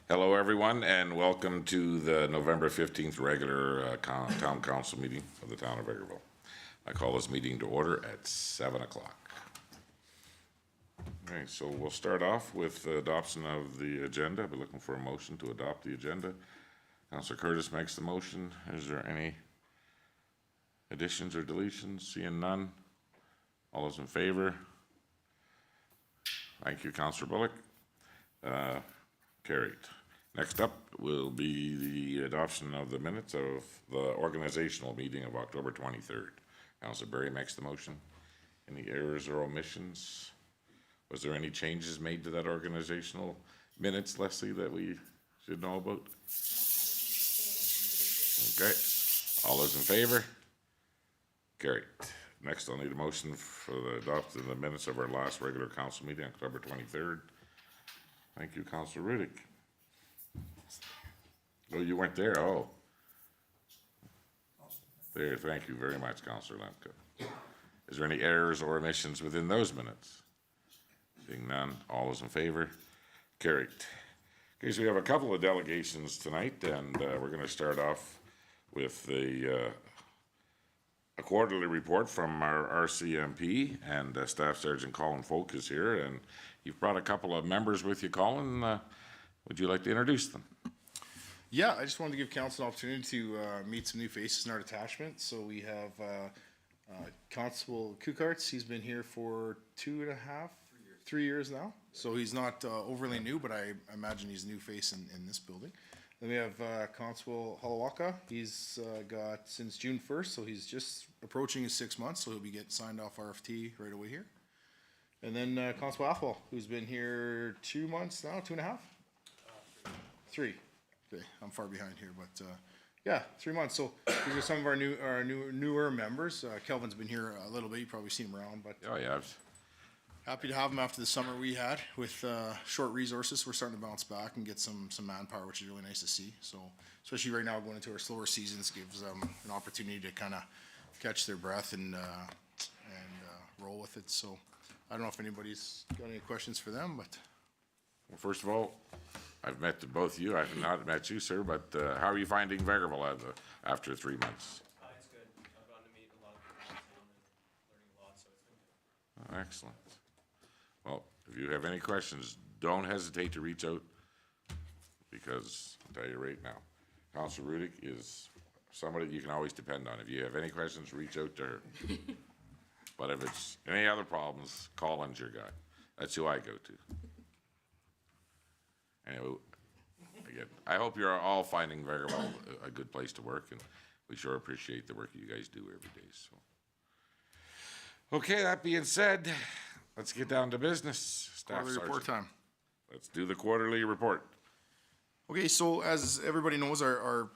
Hello, everyone, and welcome to the November 15th regular Town Council meeting of the Town of Vegreville. I call this meeting to order at 7 o'clock. Okay, so we'll start off with the adoption of the agenda. I'll be looking for a motion to adopt the agenda. Councillor Curtis makes the motion. Is there any additions or deletions? Seeing none. All those in favor? Thank you, Councillor Bullock. Carried. Next up will be the adoption of the minutes of the organizational meeting of October 23rd. Councillor Berry makes the motion. Any errors or omissions? Was there any changes made to that organizational minutes, Leslie, that we should know about? Okay. All those in favor? Carried. Next, I'll need a motion for the adoption of the minutes of our last regular council meeting, October 23rd. Thank you, Councillor Riddick. Oh, you weren't there? Oh. There, thank you very much, Councillor Lemke. Is there any errors or omissions within those minutes? Seeing none, all those in favor? Carried. Okay, so we have a couple of delegations tonight, and we're going to start off with a quarterly report from our RCMP, and Staff Sergeant Colin Folk is here, and you've brought a couple of members with you, Colin. Would you like to introduce them? Yeah, I just wanted to give council an opportunity to meet some new faces in our detachment. So we have Constable Kukarts. He's been here for 3 years now. So he's not overly new, but I imagine he's a new face in this building. Then we have Constable Halawaka. He's got since June 1st, so he's just approaching his 6 months, so he'll be getting signed off RFT right away here. And then Constable Athwell, who's been here 2 months now, 2.5? 3. Okay, I'm far behind here, but yeah, 3 months. So these are some of our newer members. Kelvin's been here a little bit. You've probably seen him around, but Oh, yeah. happy to have him after the summer we had with short resources. We're starting to bounce back and get some manpower, which is really nice to see. So especially right now going into our slower seasons gives them an opportunity to kind of catch their breath and roll with it. So I don't know if anybody's got any questions for them, but. Well, first of all, I've met both of you. I've not met you, sir, but how are you finding Vegreville after 3 months? It's good. I've gotten to meet a lot of people in town and learning a lot, so it's been good. Oh, excellent. Well, if you have any questions, don't hesitate to reach out, because I'll tell you right now, Councillor Rudick is somebody you can always depend on. If you have any questions, reach out to her. But if it's any other problems, Colin's your guy. That's who I go to. Anyway, again, I hope you're all finding Vegreville a good place to work, and we sure appreciate the work you guys do every day. So, okay, that being said, let's get down to business. Staff Quarterly report Sergeant. time. Let's do the quarterly report. Okay, so as everybody knows, our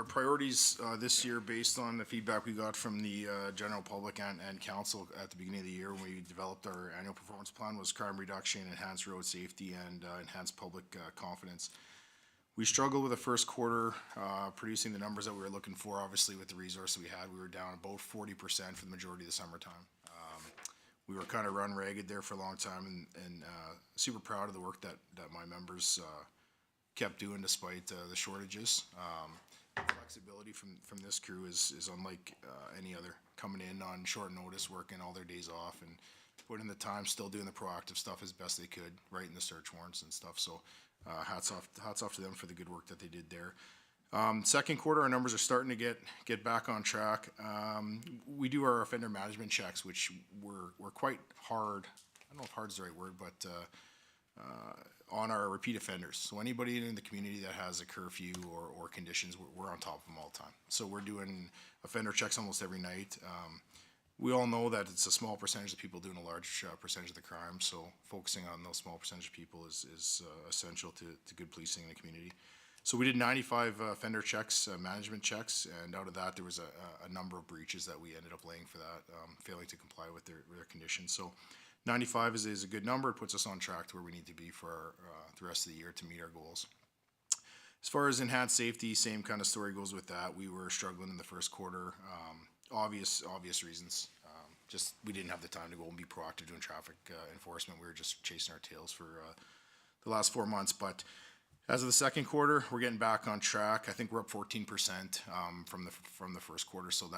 priorities this year, based on the feedback we got from the general public and council at the beginning of the year when we developed our annual performance plan, was crime reduction, enhanced road safety, and enhanced public confidence. We struggled with the first quarter producing the numbers that we were looking for. Obviously, with the resource we had, we were down about 40% for the majority of the summertime. We were kind of run ragged there for a long time, and super proud of the work that my members kept doing despite the shortages. Flexibility from this crew is unlike any other, coming in on short notice, working all their days off, and putting the time, still doing the proactive stuff as best they could, writing the search warrants and stuff. So hats off to them for the good work that they did there. Second quarter, our numbers are starting to get back on track. We do our offender management checks, which were quite hard. I don't know if hard is the right word, but on our repeat offenders. So anybody in the community that has a curfew or conditions, we're on top of them all the time. So we're doing offender checks almost every night. We all know that it's a small percentage of people doing a large percentage of the crime. So focusing on those small percentage of people is essential to good policing in the community. So we did 95 offender checks, management checks, and out of that there was a number of breaches that we ended up laying for that, failing to comply with their conditions. So 95 is a good number. It puts us on track to where we need to be for the rest of the year to meet our goals. As far as enhanced safety, same kind of story goes with that. We were struggling in the first quarter, obvious reasons. Just we didn't have the time to go and be proactive doing traffic enforcement. We were just chasing our tails for the last 4 months. But As of the second quarter, we're getting back on track. I think we're up 14% from the first quarter, so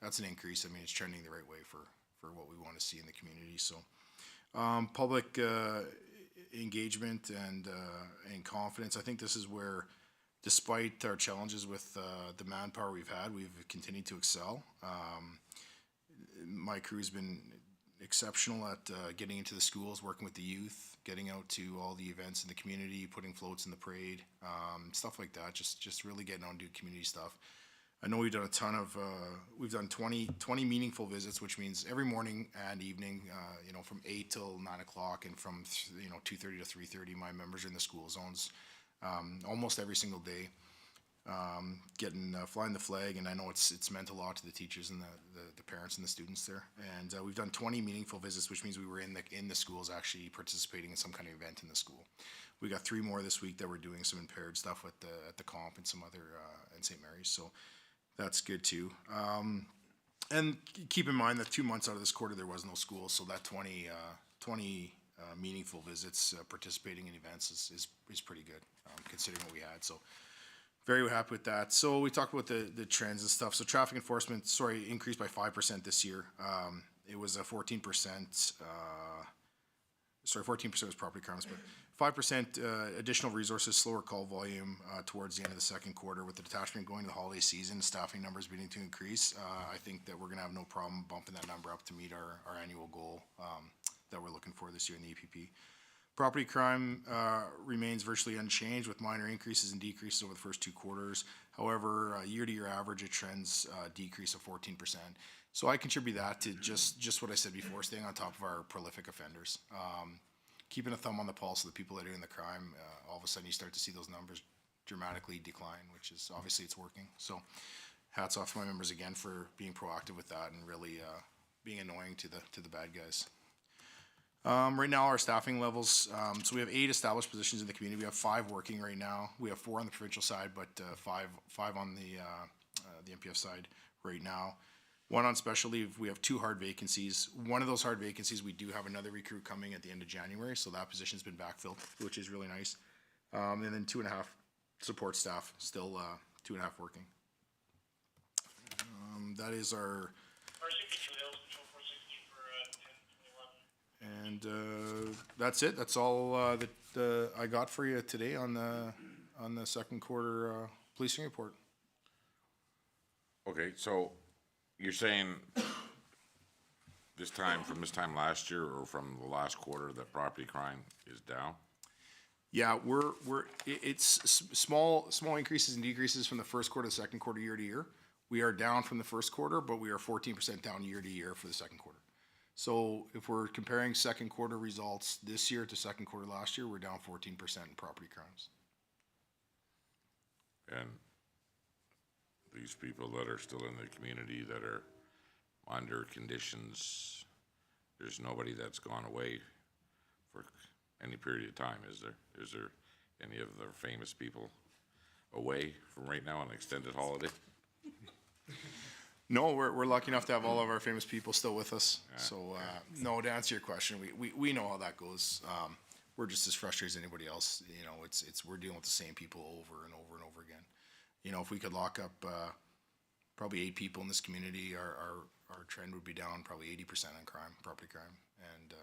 that's an increase. I mean, it's trending the right way for what we want to see in the community. So, public engagement and confidence. I think this is where, despite our challenges with the manpower we've had, we've continued to excel. My crew's been exceptional at getting into the schools, working with the youth, getting out to all the events in the community, putting floats in the parade, stuff like that. Just really getting on to community stuff. I know we've done a ton of, we've done 20 meaningful visits, which means every morning and evening, from 8 till 9 o'clock, and from 2:30 to 3:30, my members are in the school zones almost every single day. Flying the flag, and I know it's meant a lot to the teachers and the parents and the students there. And we've done 20 meaningful visits, which means we were in the schools actually participating in some kind of event in the school. We got 3 more this week that we're doing some impaired stuff at the comp and some other in St. Mary's. So that's good too. And keep in mind that 2 months out of this quarter there was no school, so that 20 meaningful visits participating in events is pretty good considering what we had. So very happy with that. So we talked about the trends and stuff. So traffic enforcement, increased by 5% this year. It was a 14%, 14% was property crimes, but 5% additional resources, slower call volume towards the end of the second quarter. With the detachment going to the holiday season, staffing numbers beginning to increase, I think that we're gonna have no problem bumping that number up to meet our annual goal that we're looking for this year in the EPP. Property crime remains virtually unchanged with minor increases and decreases over the first 2 quarters. However, year-to-year average, it trends decrease of 14%. So I contribute that to just what I said before, staying on top of our prolific offenders. Keeping a thumb on the pulse of the people that are doing the crime, all of a sudden you start to see those numbers dramatically decline, which is obviously it's working. So hats off to my members again for being proactive with that and really being annoying to the bad guys. Right now, our staffing levels, so we have 8 established positions in the community. We have 5 working right now. We have 4 on the provincial side, but 5 on the MPF side right now. 1 on special leave. We have 2 hard vacancies. One of those hard vacancies, we do have another recruit coming at the end of January, so that position's been backfilled, which is really nice. And then 2.5 support staff, still 2.5 working. That is our. And that's it. That's all that I got for you today on the second quarter policing report. Okay, so you're saying from this time last year or from the last quarter that property crime is down? Yeah, it's small increases and decreases from the first quarter to the second quarter year to year. We are down from the first quarter, but we are 14% down year to year for the second quarter. So if we're comparing second quarter results this year to second quarter last year, we're down 14% in property crimes. And these people that are still in the community that are under conditions, there's nobody that's gone away for any period of time, is there? Is there any of the famous people away from right now on an extended holiday? No, we're lucky enough to have all of our famous people still with us. So, no, to answer your question, we know how that goes. We're just as frustrated as anybody else. You know, we're dealing with the same people over and over and over again. You know, if we could lock up probably 8 people in this community, our trend would be down probably 80% on crime, property crime. And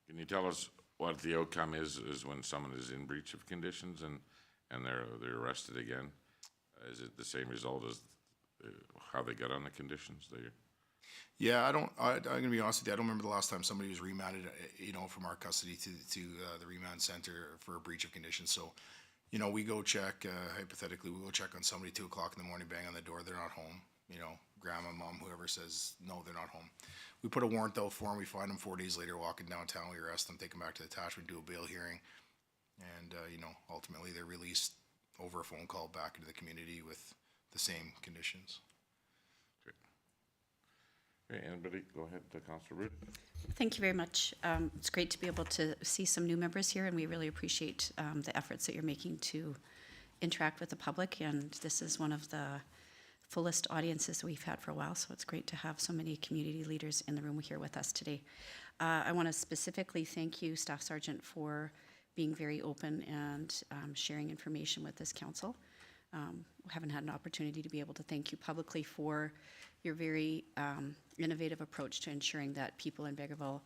can you tell us what the outcome is when someone is in breach of conditions and they're arrested again? Is it the same result as how they got on the conditions there? Yeah, I'm gonna be honest with you. I don't remember the last time somebody was remanded, from our custody to the remand center for a breach of conditions. So, we go check, hypothetically, we go check on somebody 2 o'clock in the morning, bang on the door, they're not home. Grandma, mom, whoever says, no, they're not home. We put a warrant out for them. We find them 4 days later walking downtown. We arrest them, take them back to the attachment, do a bail hearing. And, ultimately they're released over a phone call back into the community with the same conditions. Okay, anybody? Go ahead, Councillor Root. Thank you very much. It's great to be able to see some new members here, and we really appreciate the efforts that you're making to interact with the public. And this is one of the fullest audiences we've had for a while, so it's great to have so many community leaders in the room here with us today. I want to specifically thank you, Staff Sergeant, for being very open and sharing information with this council. Haven't had an opportunity to be able to thank you publicly for your very innovative approach to ensuring that people in Vegreville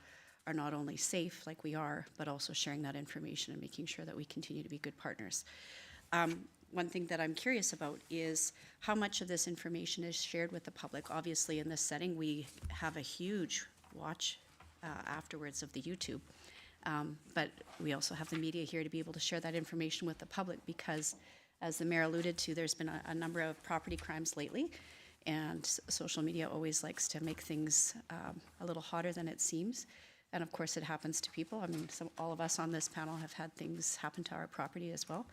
are not only safe like we are, but also sharing that information and making sure that we continue to be good partners. One thing that I'm curious about is how much of this information is shared with the public. Obviously, in this setting, we have a huge watch afterwards of the YouTube. But we also have the media here to be able to share that information with the public because, as the mayor alluded to, there's been a number of property crimes lately, and social media always likes to make things a little hotter than it seems. And of course, it happens to people. I mean, all of us on this panel have had things happen to our property as well.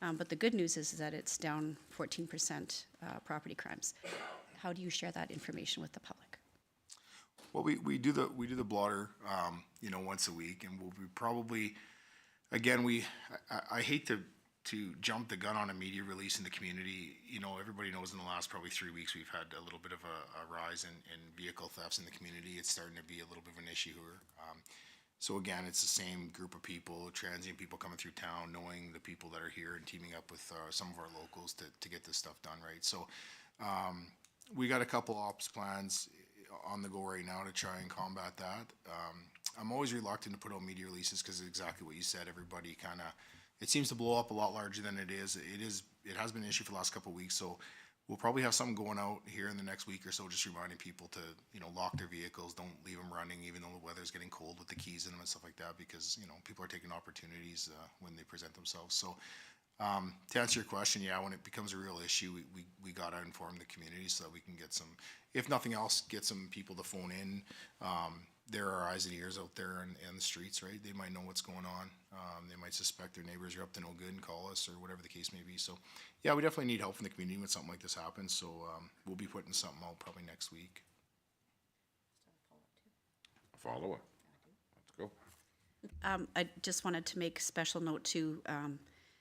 But the good news is that it's down 14% property crimes. How do you share that information with the public? Well, we do the blotter, once a week, and we'll be probably, again, I hate to jump the gun on a media release in the community. Everybody knows in the last probably 3 weeks we've had a little bit of a rise in vehicle thefts in the community. It's starting to be a little bit of an issue here. So again, it's the same group of people, transient people coming through town, knowing the people that are here and teaming up with some of our locals to get this stuff done, right? So we got a couple ops plans on the go right now to try and combat that. I'm always reluctant to put out media releases because exactly what you said, everybody kind of, it seems to blow up a lot larger than it is. It has been an issue for the last couple of weeks, so we'll probably have something going out here in the next week or so, just reminding people to, lock their vehicles, don't leave them running, even though the weather's getting cold with the keys in them and stuff like that, because, people are taking opportunities when they present themselves. So to answer your question, yeah, when it becomes a real issue, we got to inform the community so that we can get some, if nothing else, get some people to phone in. There are eyes and ears out there in the streets, right? They might know what's going on. They might suspect their neighbors are up to no good and call us or whatever the case may be. So, yeah, we definitely need help from the community when something like this happens. So we'll be putting something out probably next week. Follow-up. Let's go. I just wanted to make special note too,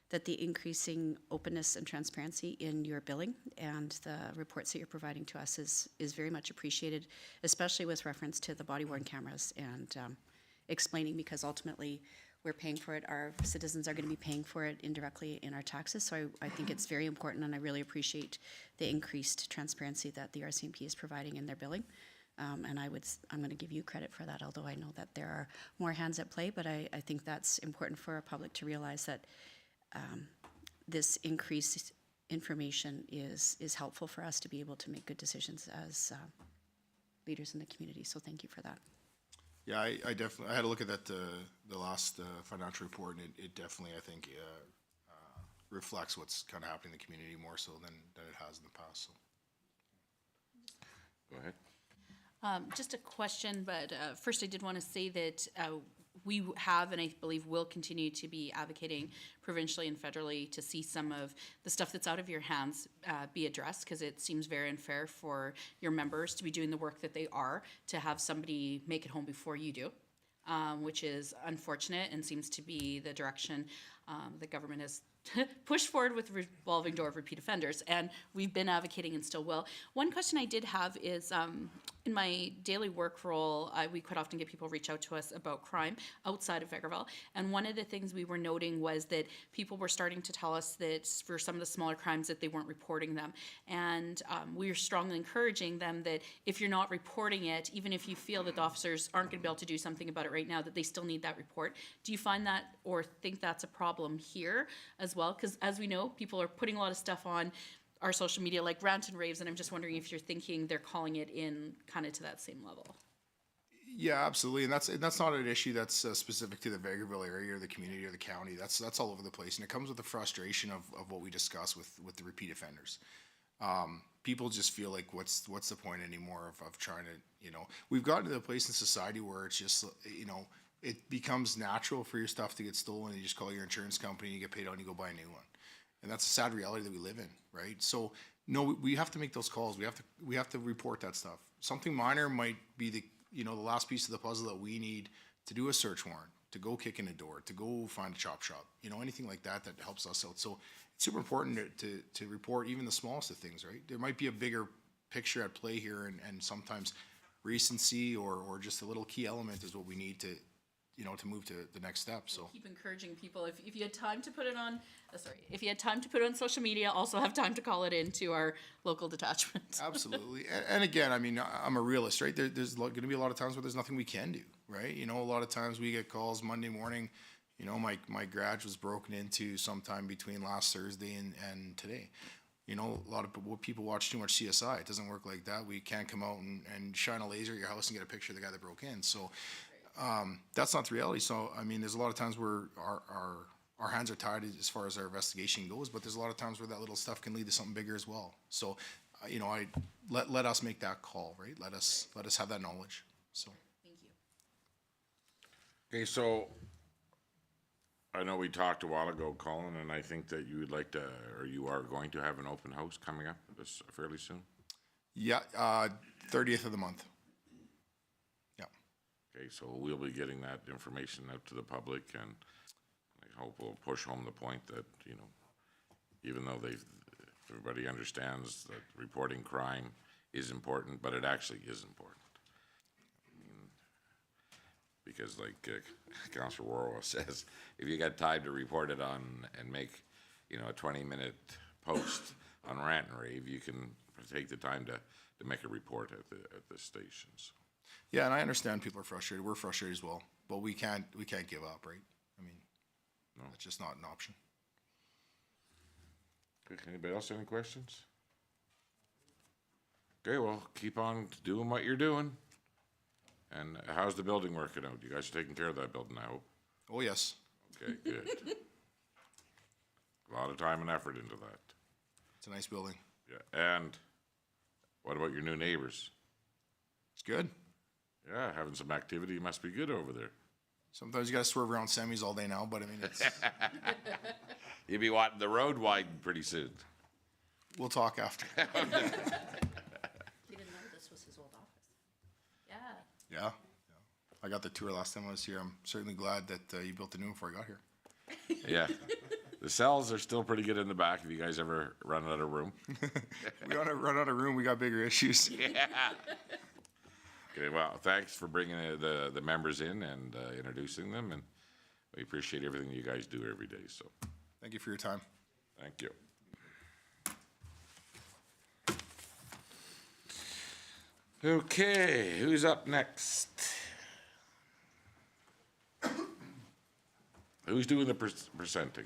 that the increasing openness and transparency in your billing and the reports that you're providing to us is very much appreciated, especially with reference to the body-worn cameras and explaining, because ultimately we're paying for it, our citizens are going to be paying for it indirectly in our taxes. So I think it's very important, and I really appreciate the increased transparency that the RCMP is providing in their billing. And I'm going to give you credit for that, although I know that there are more hands at play, but I think that's important for our public to realize that this increased information is helpful for us to be able to make good decisions as leaders in the community. So thank you for that. Yeah, I definitely, I had a look at that, the last financial report, and it definitely, I think, reflects what's kind of happening in the community more so than it has in the past, so. Go ahead. Just a question, but first I did want to say that we have, and I believe will continue to be advocating provincially and federally to see some of the stuff that's out of your hands be addressed, because it seems very unfair for your members to be doing the work that they are, to have somebody make it home before you do, which is unfortunate and seems to be the direction the government has pushed forward with revolving door of repeat offenders, and we've been advocating and still will. One question I did have is, in my daily work role, we quite often get people reach out to us about crime outside of Vegreville, and one of the things we were noting was that people were starting to tell us that for some of the smaller crimes that they weren't reporting them, and we are strongly encouraging them that if you're not reporting it, even if you feel that the officers aren't going to be able to do something about it right now, that they still need that report. Do you find that or think that's a problem here as well? Because as we know, people are putting a lot of stuff on our social media like rant and raves, and I'm just wondering if you're thinking they're calling it in kind of to that same level. Yeah, absolutely, and that's not an issue that's specific to the Vegreville area or the community or the county. That's all over the place, and it comes with the frustration of what we discuss with the repeat offenders. People just feel like what's the point anymore of trying to, we've gotten to the place in society where it's just, it becomes natural for your stuff to get stolen, and you just call your insurance company, you get paid out, and you go buy a new one. And that's a sad reality that we live in, right? So no, we have to make those calls. We have to report that stuff. Something minor might be the last piece of the puzzle that we need to do a search warrant, to go kick in a door, to go find a chop shop, anything like that helps us out. So it's super important to report even the smallest of things, right? There might be a bigger picture at play here, and sometimes recency or just a little key element is what we need to to move to the next step, so. Keep encouraging people, if you had time to put it on, if you had time to put it on social media, also have time to call it into our local detachment. Absolutely. And again, I mean, I'm a realist, right? There's going to be a lot of times where there's nothing we can do, right? A lot of times we get calls Monday morning, my garage was broken into sometime between last Thursday and today. A lot of people watch too much CSI. It doesn't work like that. We can't come out and shine a laser at your house and get a picture of the guy that broke in. So that's not the reality. So, I mean, there's a lot of times where our hands are tied as far as our investigation goes, but there's a lot of times where that little stuff can lead to something bigger as well. So, I let us make that call, right? Let us have that knowledge. So. Thank you. Okay, so I know we talked a while ago, Colin, and I think that you would like to, or you are going to have an open house coming up this fairly soon. Yeah, 30th of the month. Yeah. Okay, so we'll be getting that information out to the public, and I hope we'll push home the point that, even though everybody understands that reporting crime is important, but it actually is important. Because like Councilor Warwell says, if you got time to report it on and make, a 20-minute post on Rant and Rave, you can take the time to make a report at the stations. Yeah, and I understand people are frustrated. We're frustrated as well, but we can't give up, right? I mean, no, it's just not an option. Okay, anybody else have any questions? Okay, well, keep on doing what you're doing. And how's the building working out? You guys are taking care of that building, I hope. Oh, yes. Okay, good. A lot of time and effort into that. It's a nice building. Yeah, and what about your new neighbors? It's good. Yeah, having some activity must be good over there. Sometimes you got to swerve around semis all day now, but I mean, it's. You'll be wanting the road widened pretty soon. We'll talk after. He didn't know this was his old office. Yeah. Yeah. I got the tour last time I was here. I'm certainly glad that you built a new one before I got here. Yeah. The cells are still pretty good in the back if you guys ever run out of room. We want to run out of room. We got bigger issues. Yeah. Okay, well, thanks for bringing the members in and introducing them, and we appreciate everything you guys do every day, so Thank you for your time. thank you. Okay, who's up next? Who's doing the presenting?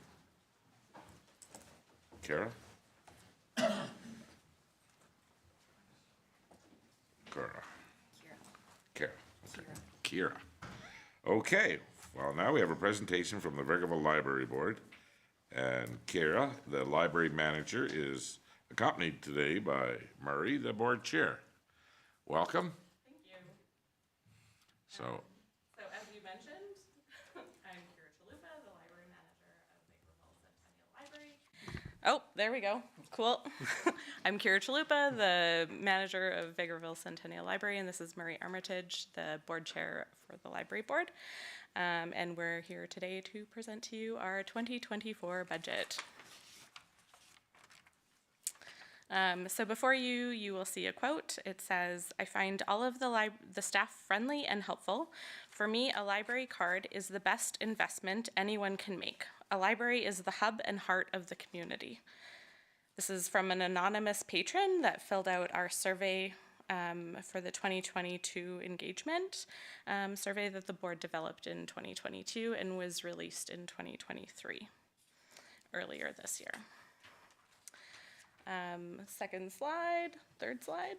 Kara? Kara. Kira. Okay, well, now we have a presentation from the Vegreville Library Board. And Kira, the library manager, is accompanied today by Murray, the board chair. Welcome. Thank you. So, So as you mentioned, I'm Kira Chalupa, the library manager of Vegreville Centennial Library. Oh, there we go. Cool. I'm Kira Chalupa, the manager of Vegreville Centennial Library, and this is Murray Armitage, the board chair for the library board. And we're here today to present to you our 2024 budget. So before you will see a quote. It says, "I find all of the staff friendly and helpful. For me, a library card is the best investment anyone can make. A library is the hub and heart of the community." This is from an anonymous patron that filled out our survey for the 2022 engagement survey that the board developed in 2022 and was released in 2023, earlier this year. Second slide, third slide.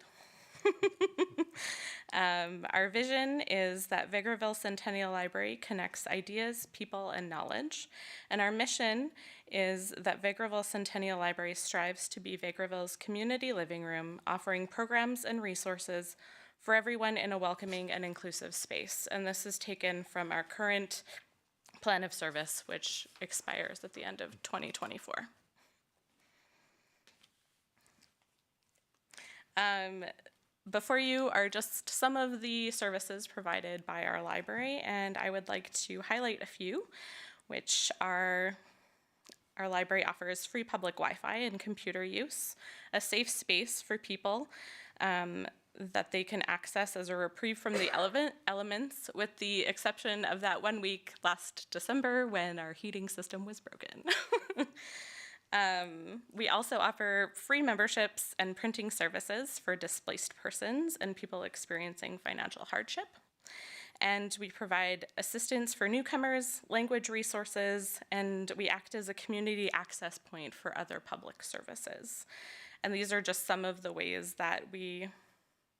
Our vision is that Vegreville Centennial Library connects ideas, people, and knowledge. And our mission is that Vegreville Centennial Library strives to be Vegreville's community living room, offering programs and resources for everyone in a welcoming and inclusive space. And this is taken from our current plan of service, which expires at the end of 2024. Before you are just some of the services provided by our library, and I would like to highlight a few, which are Our library offers free public Wi-Fi and computer use, a safe space for people that they can access as a reprieve from the elements, with the exception of that 1 week last December when our heating system was broken. We also offer free memberships and printing services for displaced persons and people experiencing financial hardship. And we provide assistance for newcomers, language resources, and we act as a community access point for other public services. And these are just some of the ways that we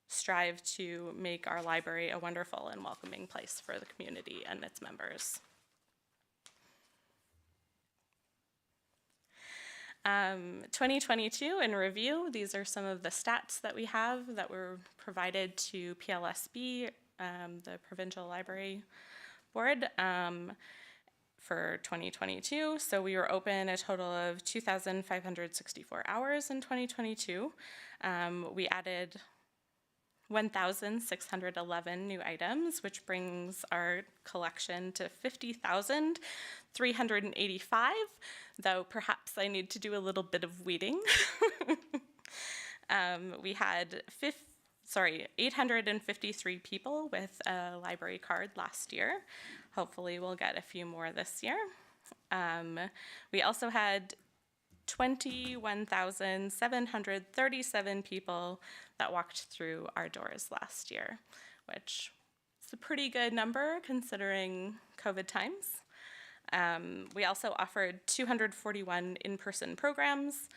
strive to make our library a wonderful and welcoming place for the community and its members. 2022 in review, these are some of the stats that we have that were provided to PLSB, the Provincial Library Board, for 2022. So we were open a total of 2,564 hours in 2022. We added 1,611 new items, which brings our collection to 50,385, though perhaps I need to do a little bit of weeding. We had 853 people with a library card last year. Hopefully we'll get a few more this year. We also had 21,737 people that walked through our doors last year, which is a pretty good number considering COVID times. We also offered 241 in-person programs,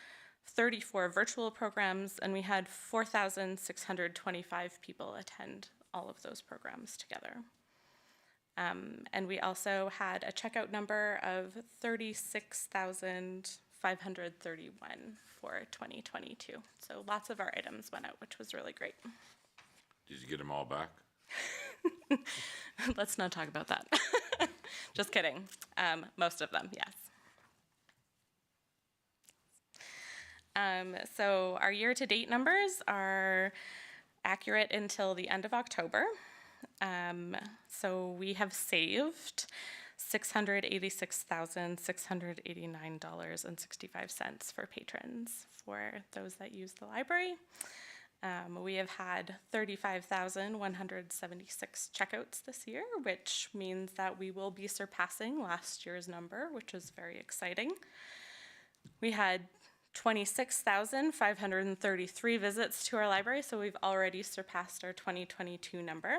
34 virtual programs, and we had 4,625 people attend all of those programs together. And we also had a checkout number of 36,531 for 2022. So lots of our items went out, which was really great. Did you get them all back? Let's not talk about that. Just kidding. Most of them, yes. So our year-to-date numbers are accurate until the end of October. So we have saved $686,689.65 for patrons for those that use the library. We have had 35,176 checkouts this year, which means that we will be surpassing last year's number, which is very exciting. We had 26,533 visits to our library, so we've already surpassed our 2022 number.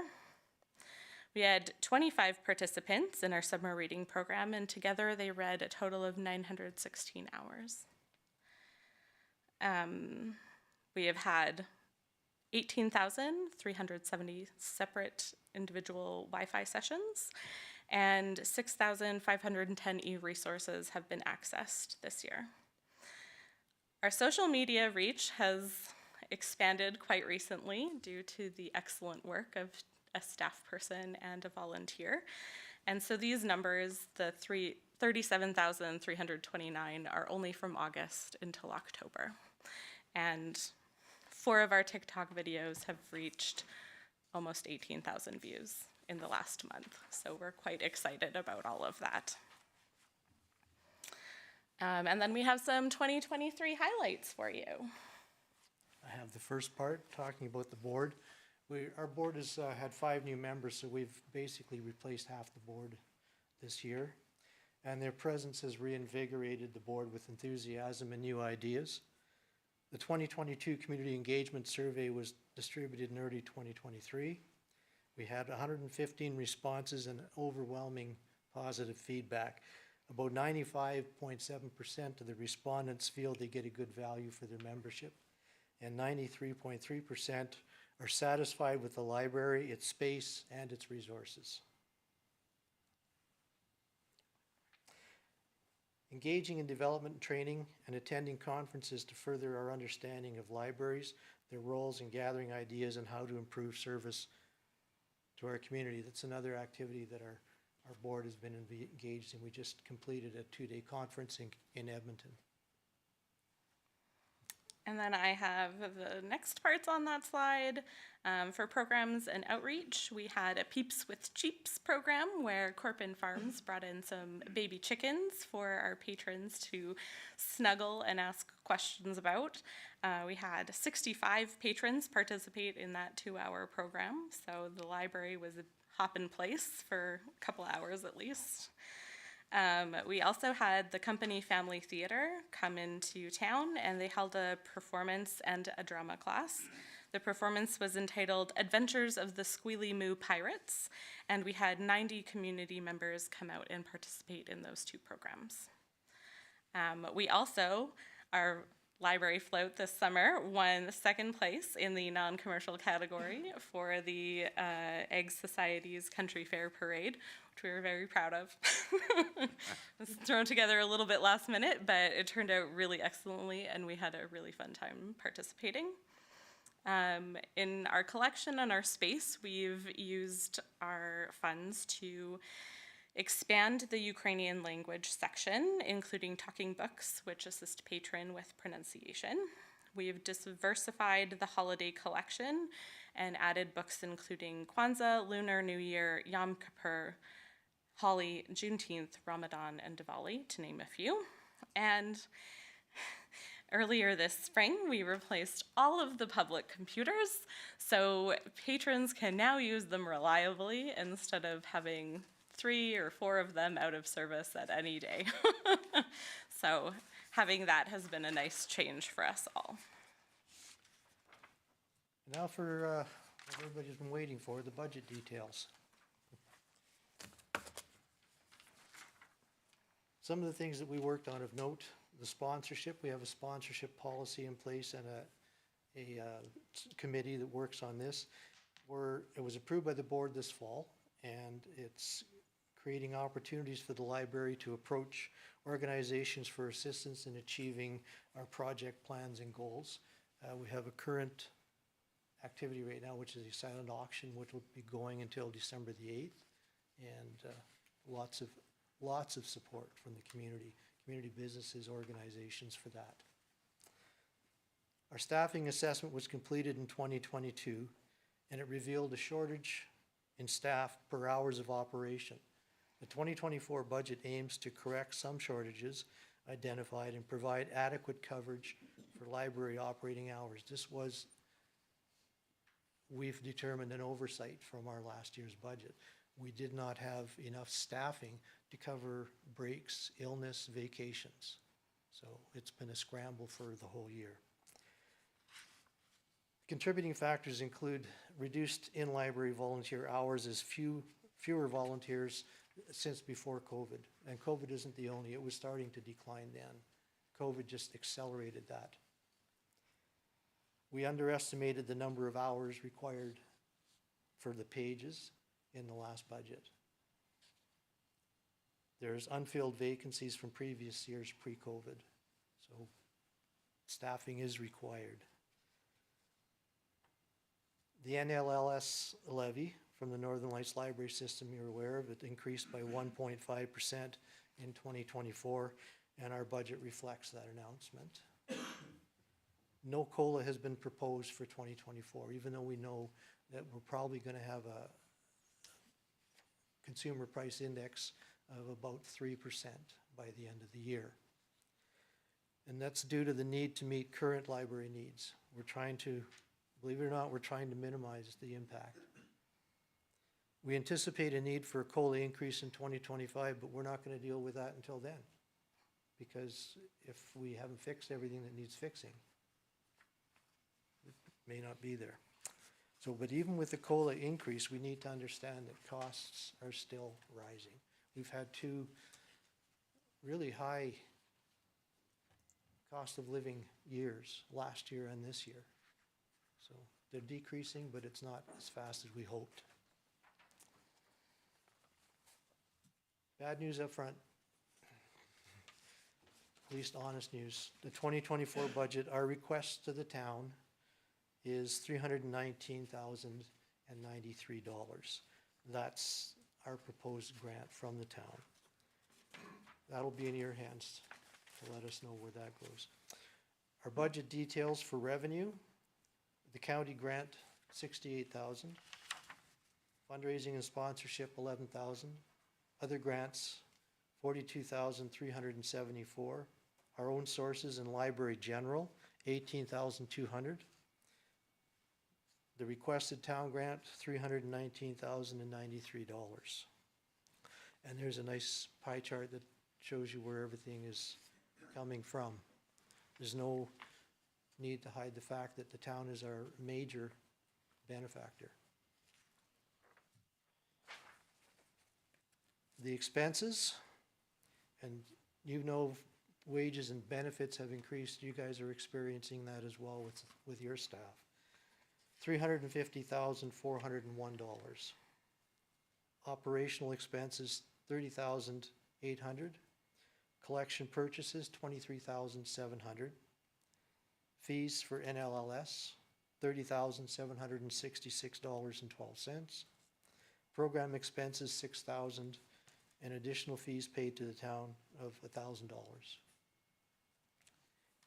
We had 25 participants in our summer reading program, and together they read a total of 916 hours. We have had 18,370 separate individual Wi-Fi sessions, and 6,510 e-resources have been accessed this year. Our social media reach has expanded quite recently due to the excellent work of a staff person and a volunteer. And so these numbers, the 37,329, are only from August until October. And 4 of our TikTok videos have reached almost 18,000 views in the last month. So we're quite excited about all of that. And then we have some 2023 highlights for you. I have the first part, talking about the board. Our board has had 5 new members, so we've basically replaced half the board this year. And their presence has reinvigorated the board with enthusiasm and new ideas. The 2022 Community Engagement Survey was distributed in early 2023. We had 115 responses and overwhelming positive feedback. About 95.7% of the respondents feel they get a good value for their membership, and 93.3% are satisfied with the library, its space, and its resources. Engaging in development and training and attending conferences to further our understanding of libraries, their roles in gathering ideas and how to improve service to our community. That's another activity that our board has been engaged in. We just completed a 2-day conference in Edmonton. And then I have the next parts on that slide. For programs and outreach, we had a Peeps with Cheeps program where Corpin Farms brought in some baby chickens for our patrons to snuggle and ask questions about. We had 65 patrons participate in that 2-hour program, so the library was a hop in place for a couple hours at least. We also had the Company Family Theater come into town, and they held a performance and a drama class. The performance was entitled Adventures of the Squealy Moo Pirates, and we had 90 community members come out and participate in those 2 programs. We also, our library float this summer won 2nd place in the non-commercial category for the Egg Society's Country Fair Parade, which we were very proud of. It was thrown together a little bit last minute, but it turned out really excellently, and we had a really fun time participating. In our collection and our space, we've used our funds to expand the Ukrainian language section, including talking books, which assist patron with pronunciation. We've diversified the holiday collection and added books including Kwanzaa, Lunar New Year, Yom Kippur, Holi, Juneteenth, Ramadan, and Diwali, to name a few. And earlier this spring, we replaced all of the public computers, so patrons can now use them reliably instead of having 3 or 4 of them out of service at any day. So having that has been a nice change for us all. Now for what everybody's been waiting for, the budget details. Some of the things that we worked on of note, the sponsorship. We have a sponsorship policy in place and a committee that works on this. It was approved by the board this fall, and it's creating opportunities for the library to approach organizations for assistance in achieving our project plans and goals. We have a current activity right now, which is a silent auction, which will be going until December the 8th, and lots of support from the community businesses, organizations for that. Our staffing assessment was completed in 2022, and it revealed a shortage in staff per hours of operation. The 2024 budget aims to correct some shortages identified and provide adequate coverage for library operating hours. We've determined an oversight from our last year's budget. We did not have enough staffing to cover breaks, illness, vacations. So it's been a scramble for the whole year. Contributing factors include reduced in-library volunteer hours as fewer volunteers since before COVID. And COVID isn't the only, it was starting to decline then. COVID just accelerated that. We underestimated the number of hours required for the pages in the last budget. There's unfilled vacancies from previous years pre-COVID, so staffing is required. The NLLS levy from the Northern Lights Library System, you're aware of, it increased by 1.5% in 2024, and our budget reflects that announcement. No COLA has been proposed for 2024, even though we know that we're probably going to have a consumer price index of about 3% by the end of the year. And that's due to the need to meet current library needs. We're trying to, believe it or not, we're trying to minimize the impact. We anticipate a need for a COLA increase in 2025, but we're not going to deal with that until then, because if we haven't fixed everything that needs fixing, it may not be there. So, but even with the COLA increase, we need to understand that costs are still rising. We've had 2 really high cost of living years, last year and this year. So they're decreasing, but it's not as fast as we hoped. Bad news up front, at least honest news. The 2024 budget, our request to the town is $319,093. That's our proposed grant from the town. That'll be in your hands to let us know where that goes. Our budget details for revenue, the county grant, 68,000. Fundraising and sponsorship, 11,000. Other grants, 42,374. Our own sources and library general, 18,200. The requested town grant, $319,093. And there's a nice pie chart that shows you where everything is coming from. There's no need to hide the fact that the town is our major benefactor. The expenses, and you know wages and benefits have increased. You guys are experiencing that as well with your staff. $350,401. Operational expenses, $30,800. Collection purchases, $23,700. Fees for NLLS, $30,766.12. Program expenses, $6,000, and additional fees paid to the town of $1,000.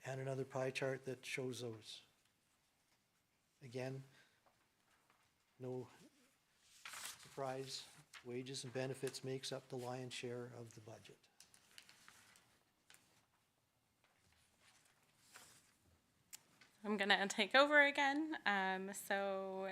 And another pie chart that shows those. Again, no surprise, wages and benefits makes up the lion's share of the budget. I'm gonna take over again. So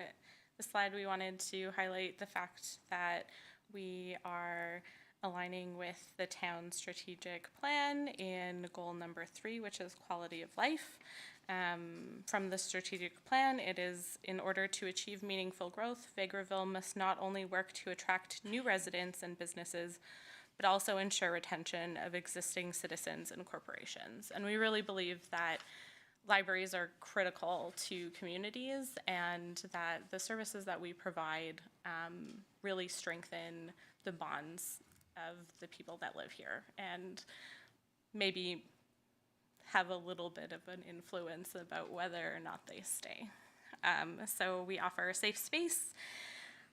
the slide, we wanted to highlight the fact that we are aligning with the town's strategic plan in goal number 3, which is quality of life. From the strategic plan, it is in order to achieve meaningful growth, Vegreville must not only work to attract new residents and businesses, but also ensure retention of existing citizens and corporations. And we really believe that libraries are critical to communities and that the services that we provide really strengthen the bonds of the people that live here and maybe have a little bit of an influence about whether or not they stay. So we offer a safe space.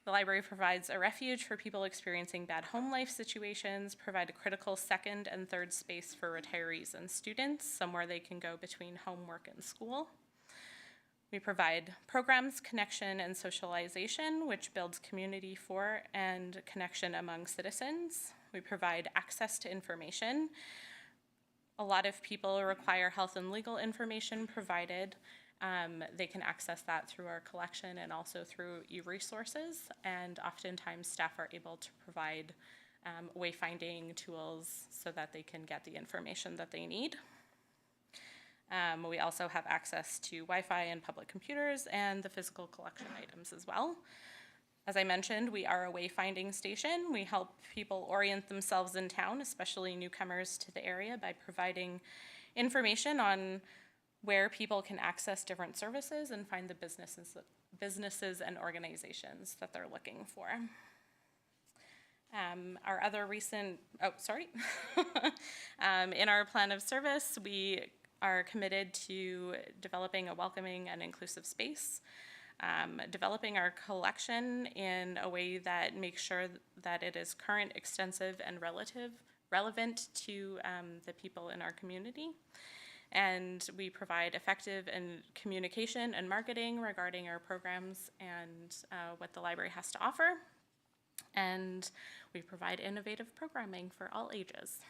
The library provides a refuge for people experiencing bad home life situations, provide a critical second and third space for retirees and students, somewhere they can go between homework and school. We provide programs, connection, and socialization, which builds community for and connection among citizens. We provide access to information. A lot of people require health and legal information provided. They can access that through our collection and also through e-resources, and oftentimes staff are able to provide wayfinding tools so that they can get the information that they need. We also have access to Wi-Fi and public computers and the physical collection items as well. As I mentioned, we are a wayfinding station. We help people orient themselves in town, especially newcomers to the area, by providing information on where people can access different services and find the businesses and organizations that they're looking for. Our other recent, in our plan of service, we are committed to developing a welcoming and inclusive space, developing our collection in a way that makes sure that it is current, extensive, and relevant to the people in our community. And we provide effective and communication and marketing regarding our programs and what the library has to offer. And we provide innovative programming for all ages.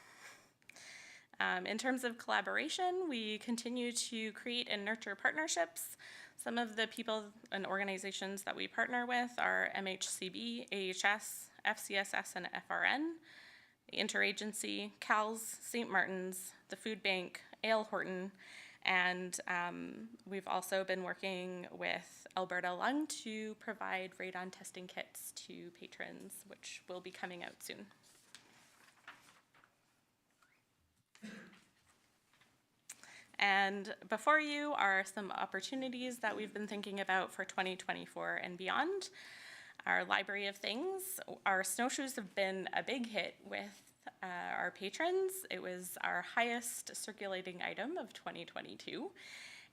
In terms of collaboration, we continue to create and nurture partnerships. Some of the people and organizations that we partner with are MHCB, AHS, FCSS, and FRN, the Interagency, CALS, St. Martin's, the Food Bank, Ale Horton, and we've also been working with Alberta Lung to provide radon testing kits to patrons, which will be coming out soon. And before you are some opportunities that we've been thinking about for 2024 and beyond. Our Library of Things, our snowshoes have been a big hit with our patrons. It was our highest circulating item of 2022.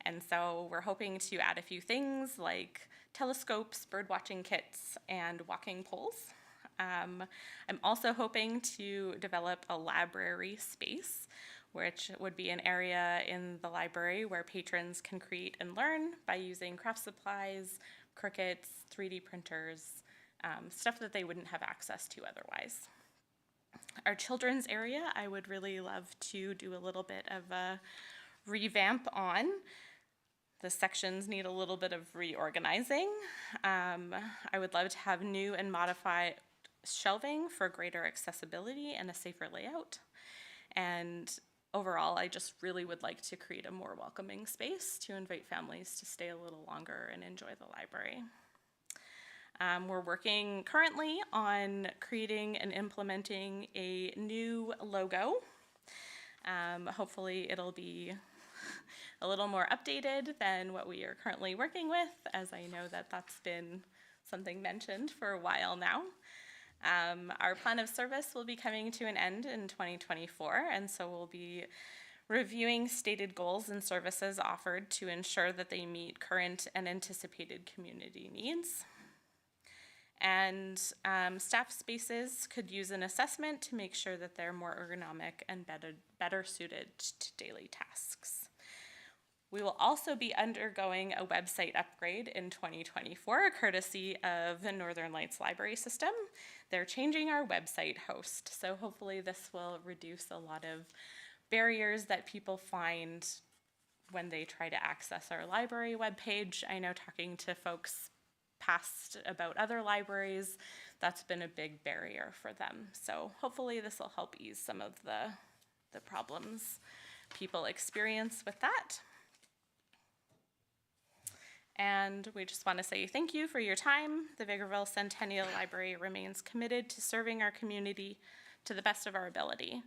And so we're hoping to add a few things like telescopes, bird watching kits, and walking poles. I'm also hoping to develop a library space which would be an area in the library where patrons can create and learn by using craft supplies, Cricuts, 3D printers, stuff that they wouldn't have access to otherwise. Our children's area, I would really love to do a little bit of a revamp on. The sections need a little bit of reorganizing. I would love to have new and modified shelving for greater accessibility and a safer layout. And overall, I just really would like to create a more welcoming space to invite families to stay a little longer and enjoy the library. We're working currently on creating and implementing a new logo. Hopefully it'll be a little more updated than what we are currently working with, as I know that that's been something mentioned for a while now. Our plan of service will be coming to an end in 2024, and so we'll be reviewing stated goals and services offered to ensure that they meet current and anticipated community needs. And staff spaces could use an assessment to make sure that they're more ergonomic and better suited to daily tasks. We will also be undergoing a website upgrade in 2024, courtesy of the Northern Lights Library System. They're changing our website host, so hopefully this will reduce a lot of barriers that people find when they try to access our library webpage. I know talking to folks past about other libraries, that's been a big barrier for them. So hopefully this will help ease some of the problems people experience with that. And we just want to say thank you for your time. The Vegreville Centennial Library remains committed to serving our community to the best of our ability.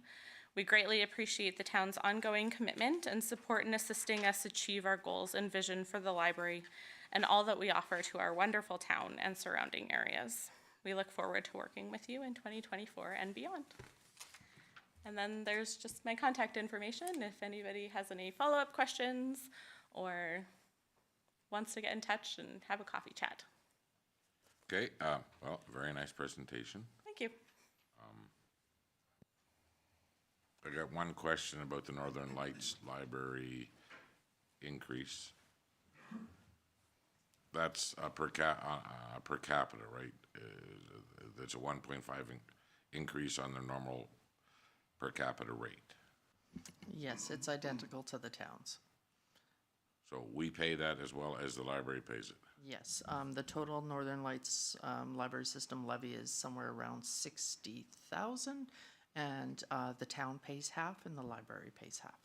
We greatly appreciate the town's ongoing commitment and support in assisting us achieve our goals and vision for the library and all that we offer to our wonderful town and surrounding areas. We look forward to working with you in 2024 and beyond. And then there's just my contact information if anybody has any follow-up questions or wants to get in touch and have a coffee chat. Okay, well, very nice presentation. Thank you. I got one question about the Northern Lights Library increase. That's per capita, right? That's a 1.5 increase on the normal per capita rate. Yes, it's identical to the towns. So we pay that as well as the library pays it. Yes, the total Northern Lights Library System levy is somewhere around 60,000, and the town pays half and the library pays half.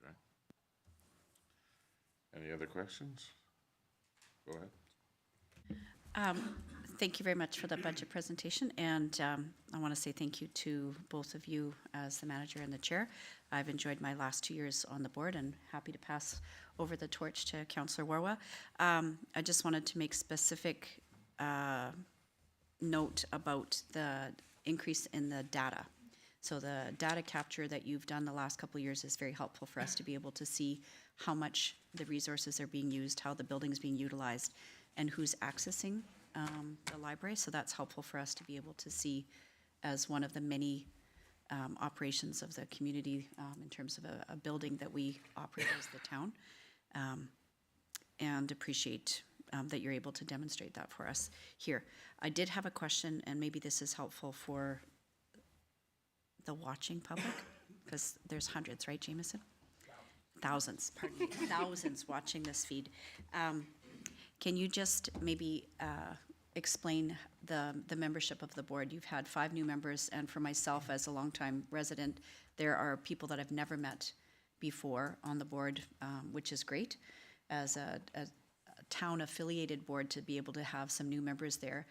Okay. Any other questions? Go ahead. Thank you very much for the budget presentation, and I want to say thank you to both of you as the manager and the chair. I've enjoyed my last 2 years on the board and happy to pass over the torch to Councillor Warwa. I just wanted to make specific note about the increase in the data. So the data capture that you've done the last couple of years is very helpful for us to be able to see how much the resources are being used, how the building's being utilized, and who's accessing the library. So that's helpful for us to be able to see as one of the many operations of the community in terms of a building that we operate as the town, and appreciate that you're able to demonstrate that for us here. I did have a question, and maybe this is helpful for the watching public, because there's hundreds, right, Jameson? Thousands, pardon me, thousands watching this feed. Can you just maybe explain the membership of the board? You've had 5 new members, and for myself as a longtime resident, there are people that I've never met before on the board, which is great. As a town-affiliated board, to be able to have some new members there.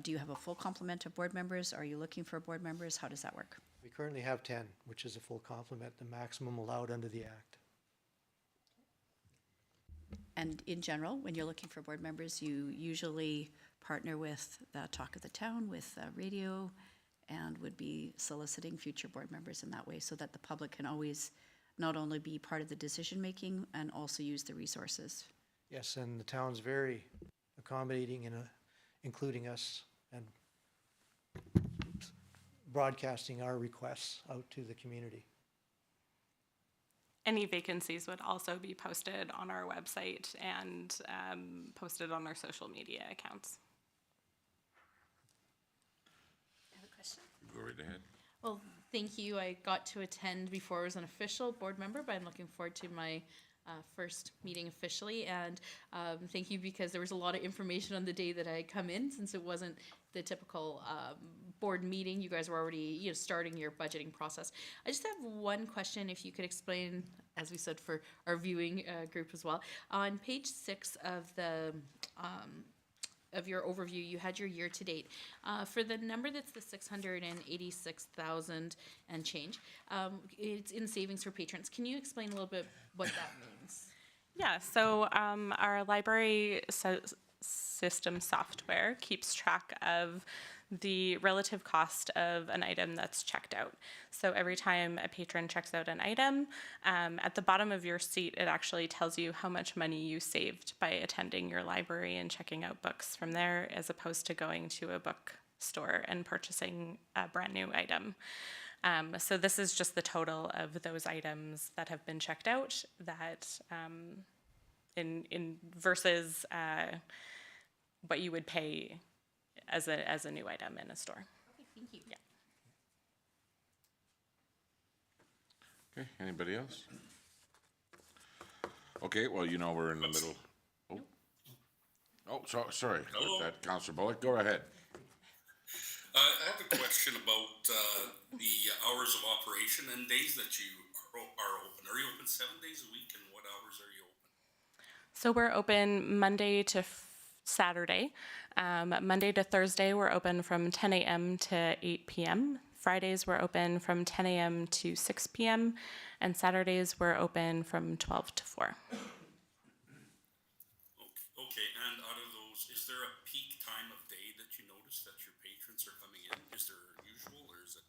Do you have a full complement of board members? Are you looking for board members? How does that work? We currently have 10, which is a full complement, the maximum allowed under the Act. And in general, when you're looking for board members, you usually partner with the Talk of the Town, with radio, and would be soliciting future board members in that way, so that the public can always not only be part of the decision-making and also use the resources. Yes, and the town's very accommodating in including us and broadcasting our requests out to the community. Any vacancies would also be posted on our website and posted on our social media accounts. I have a question. Go right ahead. Well, thank you. I got to attend before I was an official board member, but I'm looking forward to my first meeting officially. And thank you because there was a lot of information on the day that I come in, since it wasn't the typical board meeting. You guys were already starting your budgeting process. I just have one question, if you could explain, as we said, for our viewing group as well. On page 6 of the of your overview, you had your year to date. For the number that's the 686,000 and change, it's in savings for patrons. Can you explain a little bit what that means? Yeah, so our library system software keeps track of the relative cost of an item that's checked out. So every time a patron checks out an item, at the bottom of your seat, it actually tells you how much money you saved by attending your library and checking out books from there, as opposed to going to a bookstore and purchasing a brand new item. So this is just the total of those items that have been checked out, that in versus what you would pay as a new item in a store. Okay, thank you. Yeah. Okay, anybody else? Okay, well, we're in the middle. Sorry, with that, Councillor Bullock, go ahead. I have a question about the hours of operation and days that you are open. Are you open 7 days a week, and what hours are you open? So we're open Monday to Saturday. Monday to Thursday, we're open from 10 a.m. to 8 p.m. Fridays, we're open from 10 a.m. to 6 p.m. And Saturdays, we're open from 12 to 4. Okay, and out of those, is there a peak time of day that you notice that your patrons are coming in? Is there usual, or is it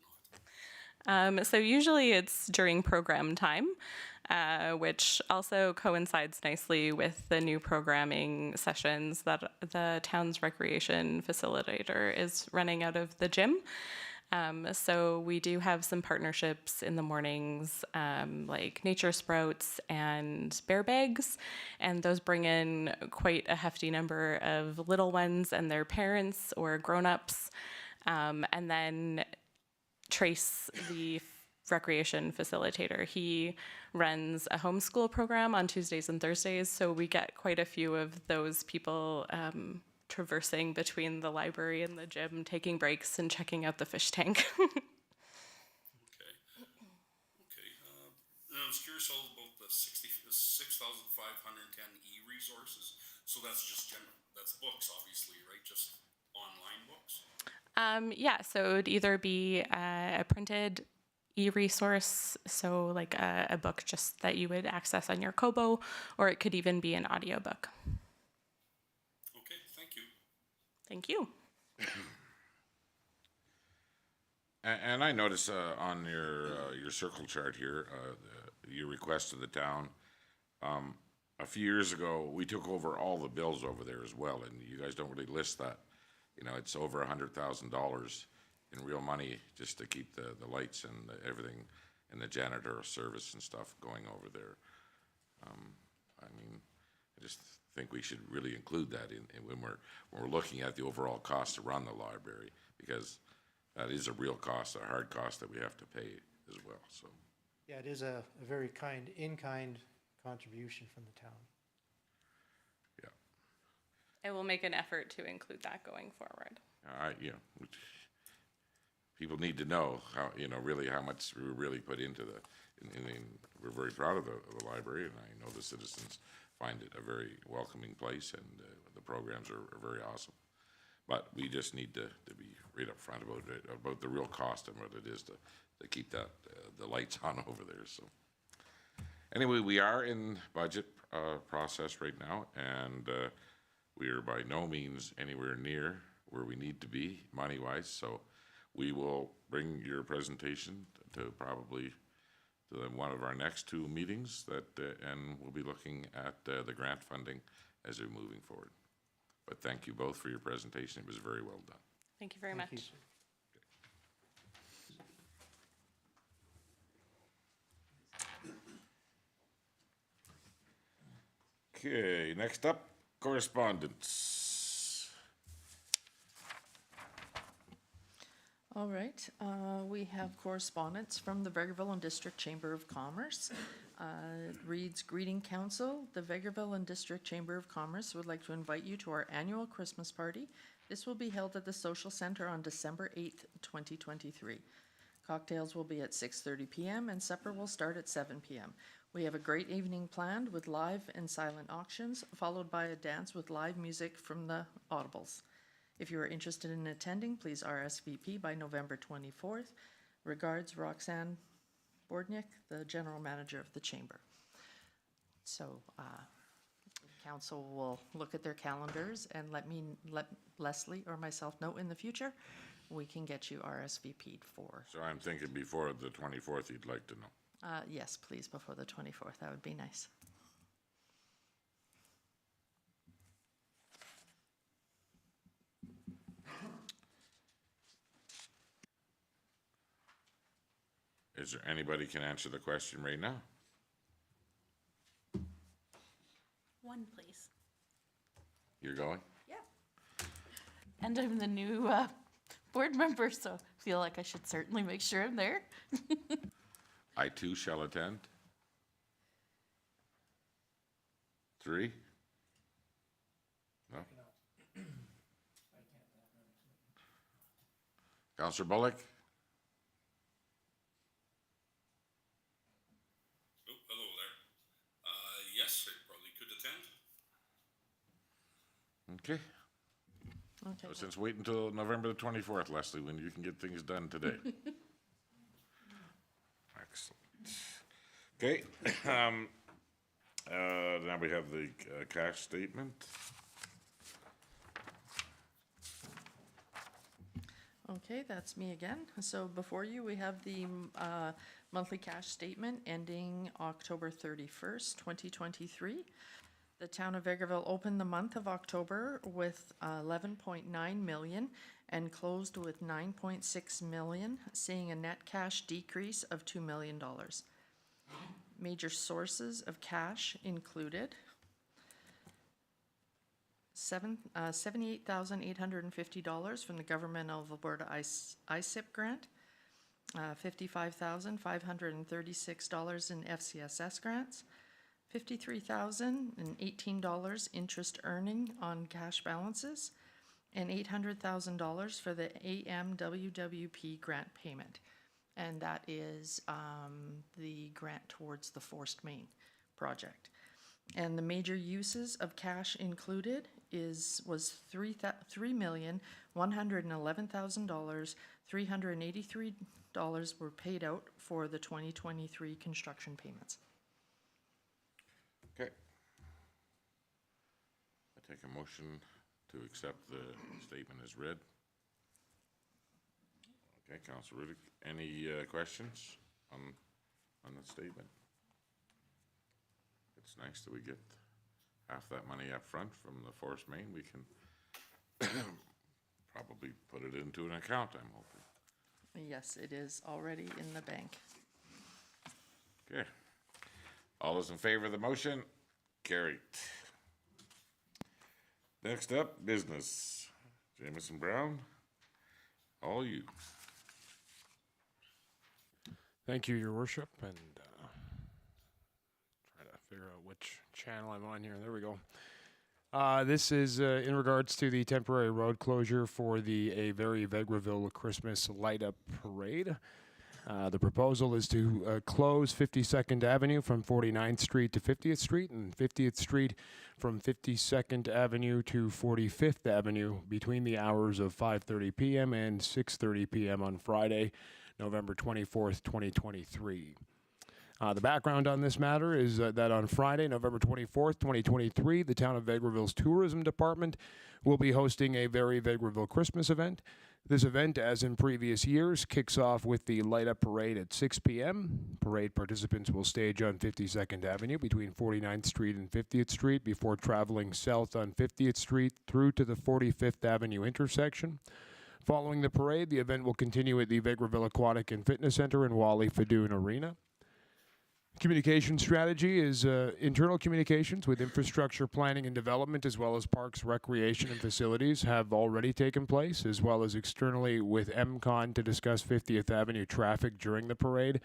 not? So usually it's during program time, which also coincides nicely with the new programming sessions that the town's recreation facilitator is running out of the gym. So we do have some partnerships in the mornings, like Nature Sprouts and Bear Bags, and those bring in quite a hefty number of little ones and their parents or grown-ups. And then Trace, the recreation facilitator, he runs a homeschool program on Tuesdays and Thursdays, so we get quite a few of those people traversing between the library and the gym, taking breaks and checking out the fish tank. Okay. And I was curious all about the 6,510 e-resources. So that's just general, that's books, obviously, right? Just online books? Yeah, so it would either be a printed e-resource, so like a book just that you would access on your Kobo, or it could even be an audiobook. Okay, thank you. Thank you. And I notice on your circle chart here, your request to the town, a few years ago, we took over all the bills over there as well, and you guys don't really list that. It's over $100,000 in real money just to keep the lights and everything and the janitor service and stuff going over there. I just think we should really include that in when we're looking at the overall cost to run the library, because that is a real cost, a hard cost that we have to pay as well. So Yeah, it is a very in-kind contribution from the town. yeah, I will make an effort to include that going forward. people need to know how really how much we really put into we're very proud of the library, and I know the citizens find it a very welcoming place, and the programs are very awesome. But we just need to be right up front about the real cost and what it is to keep the lights on over there. So anyway, we are in budget process right now, and we are by no means anywhere near where we need to be money-wise. So we will bring your presentation to probably to one of our next two meetings, and we'll be looking at the grant funding as we're moving forward. But thank you both for your presentation. It was very well done. Thank you very much. Thank you, sir. Okay, next up, correspondence. All right, we have correspondence from the Vegreville and District Chamber of Commerce. It reads, "Greeting Council, the Vegreville and District Chamber of Commerce would like to invite you to our annual Christmas party. This will be held at the Social Center on December 8th, 2023. Cocktails will be at 6:30 p.m. and supper will start at 7 p.m. We have a great evening planned with live and silent auctions, followed by a dance with live music from the Audibles. If you are interested in attending, please RSVP by November 24th. Regards, Roxanne Bordniak, the General Manager of the Chamber." So, council will look at their calendars and let Leslie or myself know in the future. We can get you RSVP'd for. So I'm thinking before the 24th, you'd like to know. Yes, please, before the 24th. That would be nice. Is there anybody can answer the question right now? One, please. You're going? Yeah. And I'm the new board member, so I feel like I should certainly make sure I'm there. I too shall attend. 3? No? Counselor Bullock? Oh, hello there. Yes, I probably could attend. Okay. Okay. So since wait until November the 24th, Leslie, when you can get things done today. Excellent. Okay. Now we have the cash statement. Okay, that's me again. So before you, we have the monthly cash statement ending October 31st, 2023. The town of Vegreville opened the month of October with 11.9 million and closed with 9.6 million, seeing a net cash decrease of $2 million. Major sources of cash included $78,850 from the Government of Alberta ISIP grant, $55,536 in FCSS grants, $53,018 interest earning on cash balances, and $800,000 for the AMWWP grant payment. And that is the grant towards the Forced Main project. And the major uses of cash included was $3,111,000. $383 were paid out for the 2023 construction payments. Okay. I take a motion to accept the statement as read. Okay, Councilor Riddick, any questions on the statement? It's nice that we get half that money up front from the Forest Main. We can probably put it into an account, I'm hoping. Yes, it is already in the bank. Okay. All those in favor of the motion? Carried. Next up, business. Jameson Brown, all you. Thank you, Your Worship, and try to figure out which channel I'm on here. There we go. This is in regards to the temporary road closure for the A Very Vegreville Christmas Light Up Parade. The proposal is to close 52nd Avenue from 49th Street to 50th Street and 50th Street from 52nd Avenue to 45th Avenue between the hours of 5:30 p.m. and 6:30 p.m. on Friday, November 24th, 2023. The background on this matter is that on Friday, November 24th, 2023, the Town of Vegreville's Tourism Department will be hosting a Very Vegreville Christmas event. This event, as in previous years, kicks off with the Light Up Parade at 6 p.m. Parade participants will stage on 52nd Avenue between 49th Street and 50th Street before traveling south on 50th Street through to the 45th Avenue intersection. Following the parade, the event will continue at the Vegreville Aquatic and Fitness Center in Wally Fadoon Arena. Communication strategy is internal communications with infrastructure planning and development, as well as parks, recreation, and facilities have already taken place, as well as externally with MCON to discuss 50th Avenue traffic during the parade.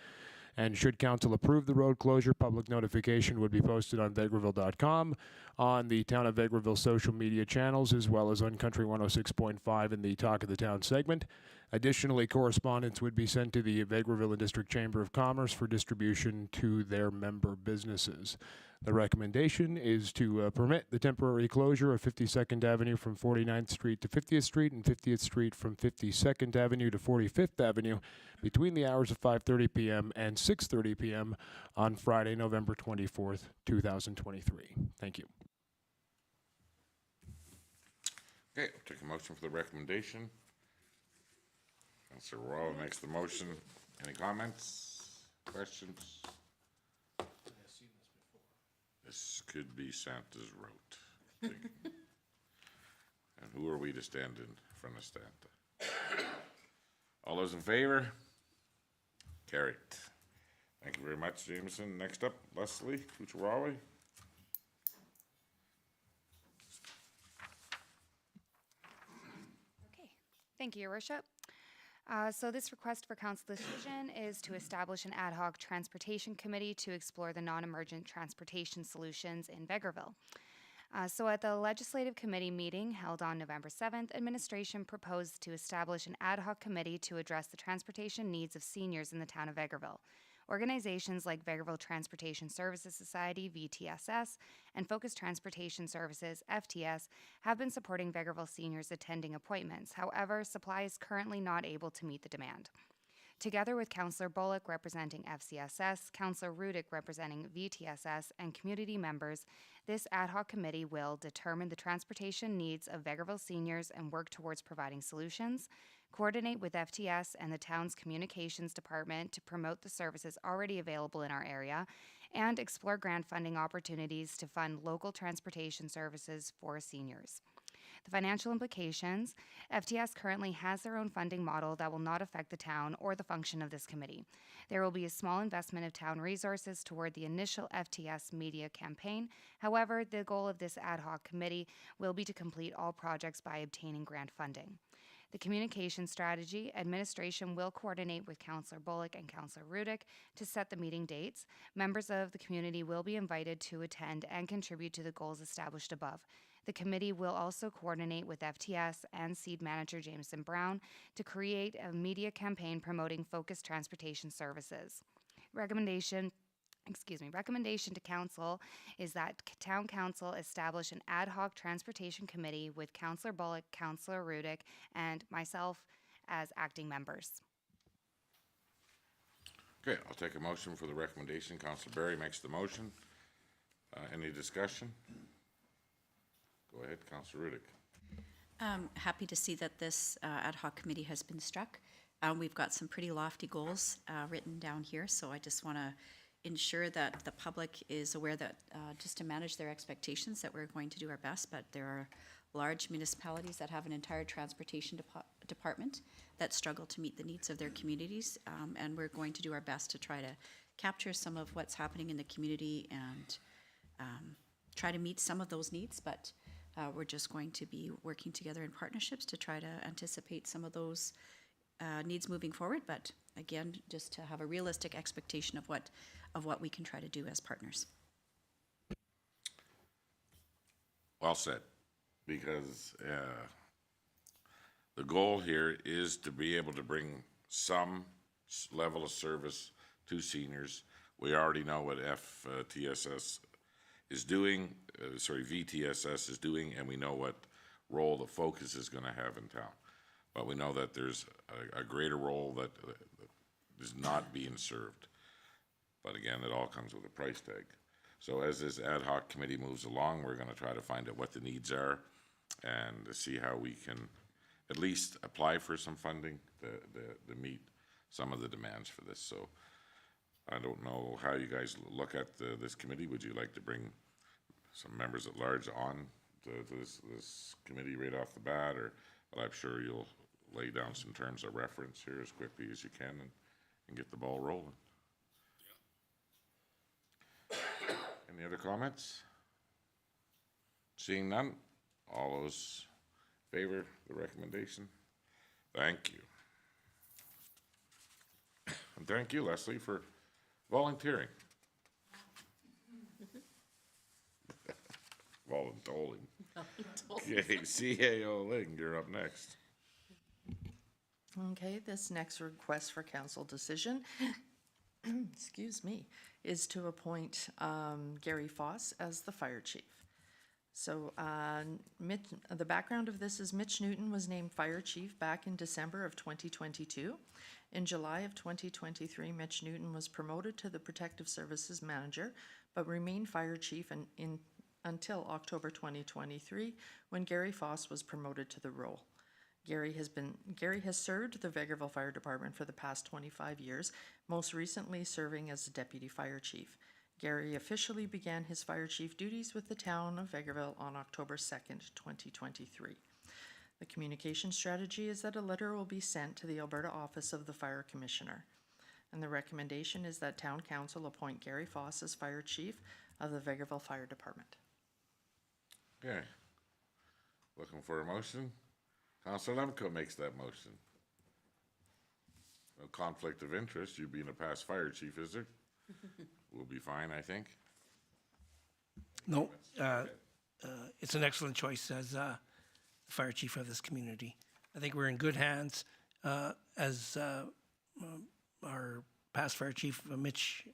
And should council approve the road closure, public notification would be posted on vegreville.com, on the Town of Vegreville social media channels, as well as on Country 106.5 in the Talk of the Town segment. Additionally, correspondence would be sent to the Vegreville and District Chamber of Commerce for distribution to their member businesses. The recommendation is to permit the temporary closure of 52nd Avenue from 49th Street to 50th Street and 50th Street from 52nd Avenue to 45th Avenue between the hours of 5:30 p.m. and 6:30 p.m. on Friday, November 24th, 2023. Thank you. Okay, I'll take a motion for the recommendation. Councillor Royal makes the motion. Any comments, questions? This could be Santa's route. And who are we to stand in front of Santa? All those in favor? Carried. Thank you very much, Jameson. Next up, Leslie Kucharawi. Okay, thank you, Your Worship. So this request for council decision is to establish an ad hoc transportation committee to explore the non-emergent transportation solutions in Vegreville. So at the Legislative Committee meeting held on November 7th, administration proposed to establish an ad hoc committee to address the transportation needs of seniors in the town of Vegreville. Organizations like Vegreville Transportation Services Society, VTSS, and Focus Transportation Services, FTS, have been supporting Vegreville seniors attending appointments. However, supply is currently not able to meet the demand. Together with Councillor Bullock representing FCSS, Councillor Rudick representing VTSS, and community members, this ad hoc committee will determine the transportation needs of Vegreville seniors and work towards providing solutions, coordinate with FTS and the town's communications department to promote the services already available in our area, and explore grant funding opportunities to fund local transportation services for seniors. The financial implications: FTS currently has their own funding model that will not affect the town or the function of this committee. There will be a small investment of town resources toward the initial FTS media campaign. However, the goal of this ad hoc committee will be to complete all projects by obtaining grant funding. The communication strategy: administration will coordinate with Councillor Bullock and Councillor Rudick to set the meeting dates. Members of the community will be invited to attend and contribute to the goals established above. The committee will also coordinate with FTS and Seed Manager Jameson Brown to create a media campaign promoting focused transportation services. Recommendation to council is that town council establish an ad hoc transportation committee with Councillor Bullock, Councillor Rudick, and myself as acting members. Okay, I'll take a motion for the recommendation. Councillor Barry makes the motion. Any discussion? Go ahead, Councillor Rudick. Happy to see that this ad hoc committee has been struck. We've got some pretty lofty goals written down here, so I just want to ensure that the public is aware that just to manage their expectations that we're going to do our best, but there are large municipalities that have an entire transportation department that struggle to meet the needs of their communities, and we're going to do our best to try to capture some of what's happening in the community and try to meet some of those needs, but we're just going to be working together in partnerships to try to anticipate some of those needs moving forward, but again, just to have a realistic expectation of what we can try to do as partners. Well said, because the goal here is to be able to bring some level of service to seniors. We already know what VTSS is doing, and we know what role the Focus is going to have in town. But we know that there's a greater role that is not being served. But again, it all comes with a price tag. So as this ad hoc committee moves along, we're going to try to find out what the needs are and to see how we can at least apply for some funding to meet some of the demands for this. So I don't know how you guys look at this committee. Would you like to bring some members at large on to this committee right off the bat, or well, I'm sure you'll lay down some terms of reference here as quickly as you can and get the ball rolling. Any other comments? Seeing none, all those in favor of the recommendation? Thank you. And thank you, Leslie, for volunteering. Voluntoling. Okay, CAO Ling, you're up next. Okay, this next request for council decision, excuse me, is to appoint Gary Foss as the fire chief. So the background of this is Mitch Newton was named fire chief back in December of 2022. In July of 2023, Mitch Newton was promoted to the Protective Services Manager, but remained fire chief until October 2023, when Gary Foss was promoted to the role. Gary has served the Vegreville Fire Department for the past 25 years, most recently serving as deputy fire chief. Gary officially began his fire chief duties with the town of Vegreville on October 2nd, 2023. The communication strategy is that a letter will be sent to the Alberta Office of the Fire Commissioner. And the recommendation is that Town Council appoint Gary Foss as fire chief of the Vegreville Fire Department. Okay. Looking for a motion? Councilor Lemko makes that motion. No conflict of interest, you being a past fire chief, is there? We'll be fine, I think. No, it's an excellent choice as the fire chief of this community. I think we're in good hands as our past fire chief, Mitch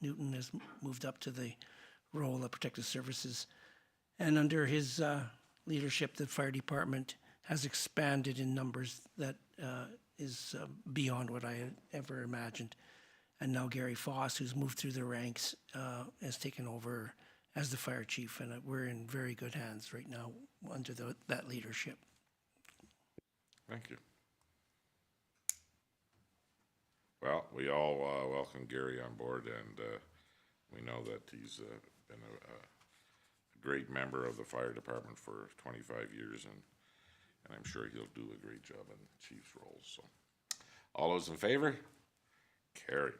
Newton, has moved up to the role of Protective Services. And under his leadership, the fire department has expanded in numbers that is beyond what I had ever imagined. And now Gary Foss, who's moved through the ranks, has taken over as the fire chief, and we're in very good hands right now under that leadership. Thank you. Well, we all welcome Gary on board, and we know that he's been a great member of the fire department for 25 years, and I'm sure he'll do a great job in the chief's role. So, all those in favor? Carried.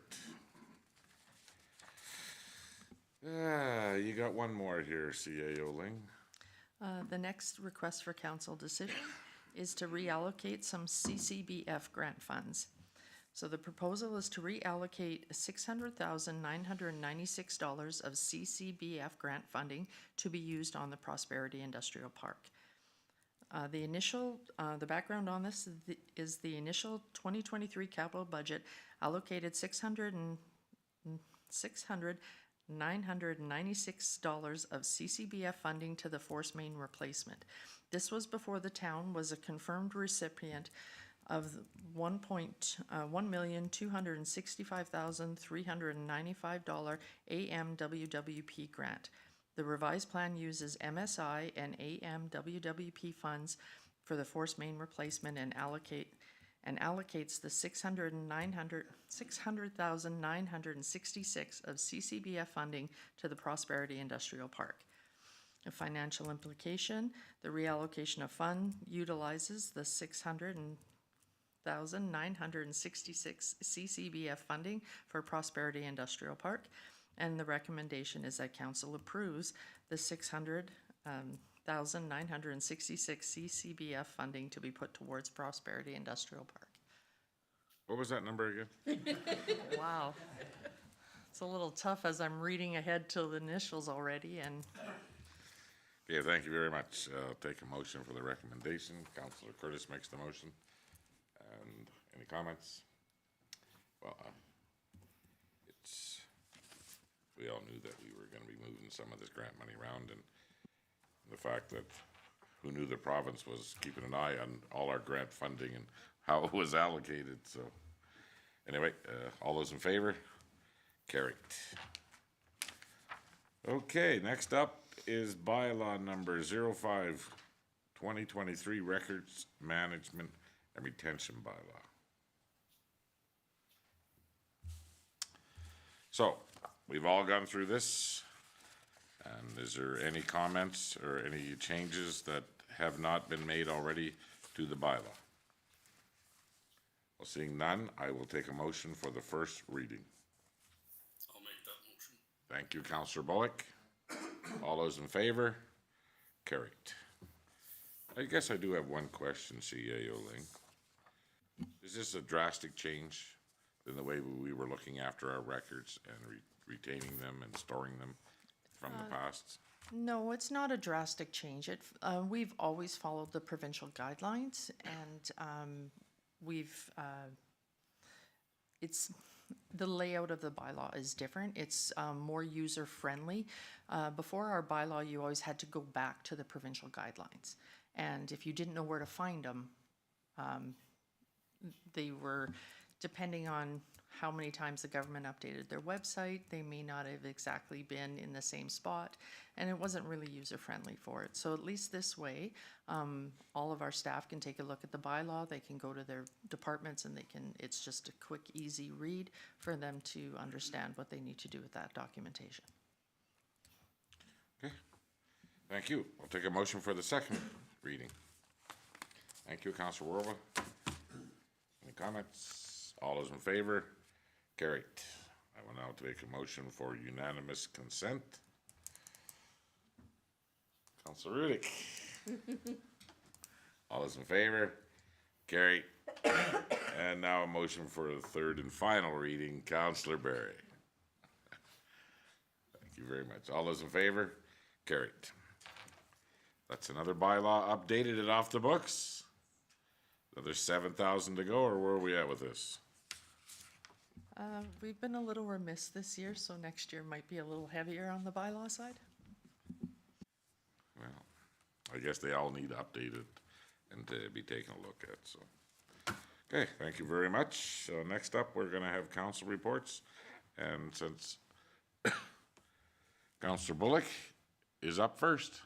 You got one more here, CAO Ling. The next request for council decision is to reallocate some CCBF grant funds. So the proposal is to reallocate $600,996 of CCBF grant funding to be used on the Prosperity Industrial Park. The background on this is the initial 2023 capital budget allocated $996 of CCBF funding to the force main replacement. This was before the town was a confirmed recipient of $1,265,395 AMWWP grant. The revised plan uses MSI and AMWWP funds for the force main replacement and allocates the $600,966 of CCBF funding to the Prosperity Industrial Park. A financial implication, the reallocation of fund utilizes the $600,966 CCBF funding for Prosperity Industrial Park, and the recommendation is that council approves the $600,966 CCBF funding to be put towards Prosperity Industrial Park. What was that number again? Wow. It's a little tough as I'm reading ahead to the initials already, and Okay, thank you very much. I'll take a motion for the recommendation. Councillor Curtis makes the motion. And any comments? Well, we all knew that we were gonna be moving some of this grant money around, and the fact that who knew the province was keeping an eye on all our grant funding and how it was allocated, so. Anyway, all those in favor? Carried. Okay, next up is bylaw number 05-2023, Records Management and Retention Bylaw. So, we've all gone through this, and is there any comments or any changes that have not been made already to the bylaw? Well, seeing none, I will take a motion for the first reading. I'll make that motion. Thank you, Counselor Bullock. All those in favor? Carried. I guess I do have one question, CAO Ling. Is this a drastic change in the way we were looking after our records and retaining them and storing them from the past? No, it's not a drastic change. We've always followed the provincial guidelines, and it's, the layout of the bylaw is different. It's more user-friendly. Before our bylaw, you always had to go back to the provincial guidelines. And if you didn't know where to find them, they were, depending on how many times the government updated their website, they may not have exactly been in the same spot, and it wasn't really user-friendly for it. So at least this way, all of our staff can take a look at the bylaw, they can go to their departments, and it's just a quick, easy read for them to understand what they need to do with that documentation. Okay, thank you. I'll take a motion for the second reading. Thank you, Councilor Warwa. Any comments? All those in favor? Carried. I will now take a motion for unanimous consent. Councilor Rudick. All those in favor? Carried. And now a motion for the third and final reading, Councilor Barry. Thank you very much. All those in favor? Carried. That's another bylaw updated and off the books. Another 7,000 to go, or where are we at with this? We've been a little remiss this year, so next year might be a little heavier on the bylaw side. Well, I guess they all need updated and to be taken a look at, so. Okay, thank you very much. So next up, we're gonna have council reports. And since Councilor Bullock is up first.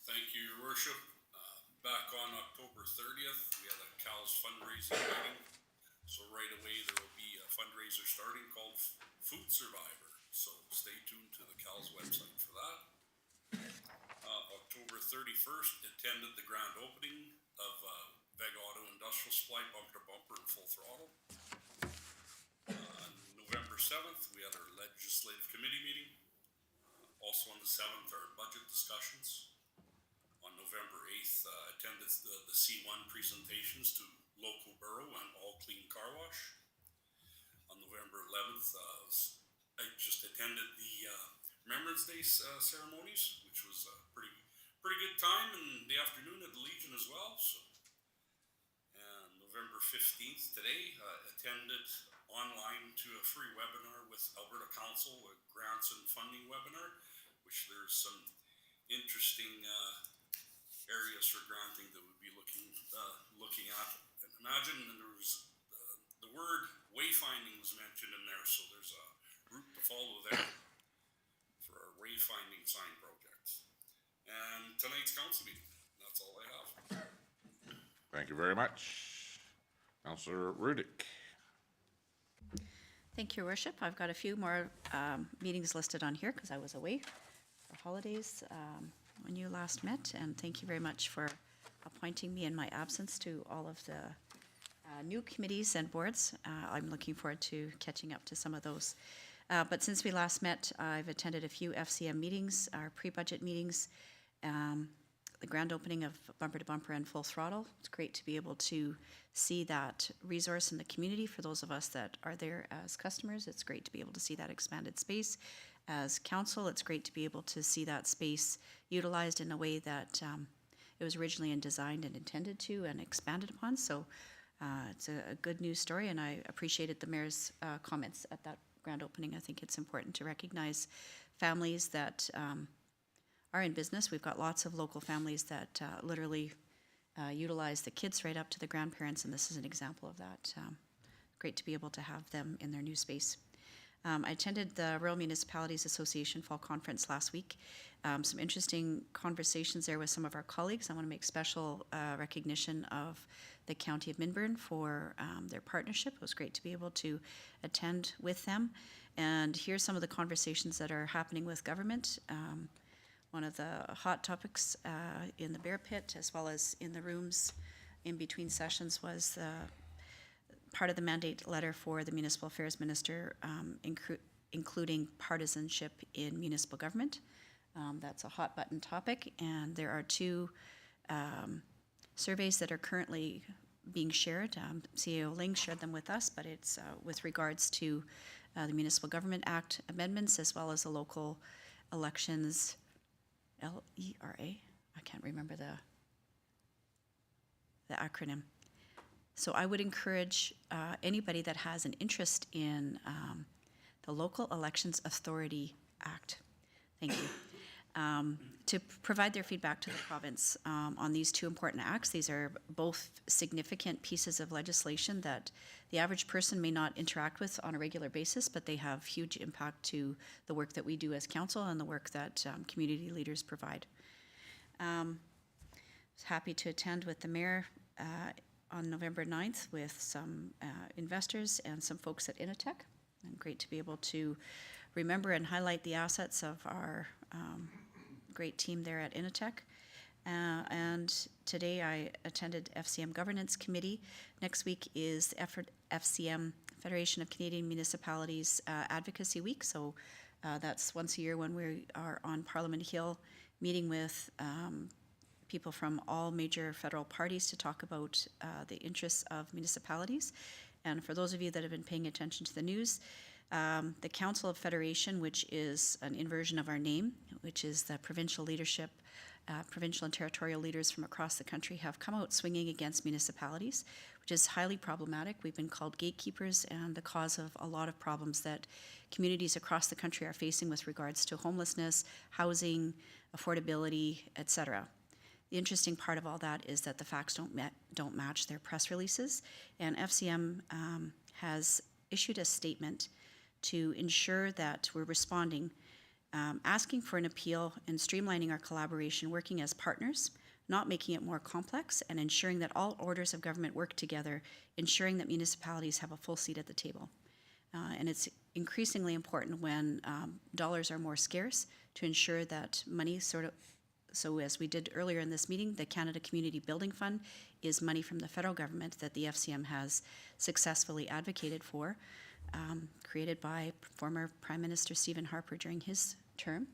Thank you, Your Worship. Back on October 30th, we had a CAL's fundraising meeting. So right away, there will be a fundraiser starting called Food Survivor. So stay tuned to the CAL's website for that. October 31st, attended the grand opening of Veg Auto Industrial Supply Bumper to Bumper and Full Throttle. November 7th, we had our legislative committee meeting. Also on the 7th, our budget discussions. On November 8th, attended the C1 presentations to local borough and all clean car wash. On November 11th, I just attended the Remembrance Day ceremonies, which was a pretty good time, in the afternoon at the Legion as well. So, and November 15th today, attended online to a free webinar with Alberta Council, a grants and funding webinar, which there's some interesting areas for granting that we'd be looking at. And imagine there was the word wayfinding was mentioned in there, so there's a route to follow there for our wayfinding sign projects. And tonight's council meeting. That's all I have. Thank you very much. Councilor Rudick. Thank you, Your Worship. I've got a few more meetings listed on here because I was away for holidays when you last met, and thank you very much for appointing me in my absence to all of the new committees and boards. I'm looking forward to catching up to some of those. But since we last met, I've attended a few FCM meetings, our pre-budget meetings, the grand opening of Bumper to Bumper and Full Throttle. It's great to be able to see that resource in the community for those of us that are there as customers. It's great to be able to see that expanded space. As council, it's great to be able to see that space utilized in a way that it was originally designed and intended to and expanded upon. So it's a good news story, and I appreciated the mayor's comments at that grand opening. I think it's important to recognize families that are in business. We've got lots of local families that literally utilize the kids right up to the grandparents, and this is an example of that. Great to be able to have them in their new space. I attended the Rural Municipalities Association Fall Conference last week. Some interesting conversations there with some of our colleagues. I want to make special recognition of the County of Minburn for their partnership. It was great to be able to attend with them and hear some of the conversations that are happening with government. One of the hot topics in the bear pit as well as in the rooms in between sessions was part of the mandate letter for the Municipal Affairs Minister, including partisanship in municipal government. That's a hot button topic, and there are two surveys that are currently being shared. CAO Ling shared them with us, but it's with regards to the Municipal Government Act amendments as well as the local elections, LERA. I can't remember the acronym. So I would encourage anybody that has an interest in the Local Elections Authority Act, thank you, to provide their feedback to the province on these two important acts. These are both significant pieces of legislation that the average person may not interact with on a regular basis, but they have huge impact to the work that we do as council and the work that community leaders provide. I was happy to attend with the mayor on November 9th with some investors and some folks at Initech. And great to be able to remember and highlight the assets of our great team there at Initech. And today I attended FCM Governance Committee. Next week is FCM, Federation of Canadian Municipalities Advocacy Week. So that's once a year when we are on Parliament Hill meeting with people from all major federal parties to talk about the interests of municipalities. And for those of you that have been paying attention to the news, the Council of Federation, which is an inversion of our name, which is the provincial leadership, provincial and territorial leaders from across the country have come out swinging against municipalities, which is highly problematic. We've been called gatekeepers and the cause of a lot of problems that communities across the country are facing with regards to homelessness, housing, affordability, etc. The interesting part of all that is that the facts don't match their press releases, and FCM has issued a statement to ensure that we're responding, asking for an appeal and streamlining our collaboration, working as partners, not making it more complex, and ensuring that all orders of government work together, ensuring that municipalities have a full seat at the table. And it's increasingly important when dollars are more scarce to ensure that money so as we did earlier in this meeting, the Canada Community Building Fund is money from the federal government that the FCM has successfully advocated for, created by former Prime Minister Stephen Harper during his term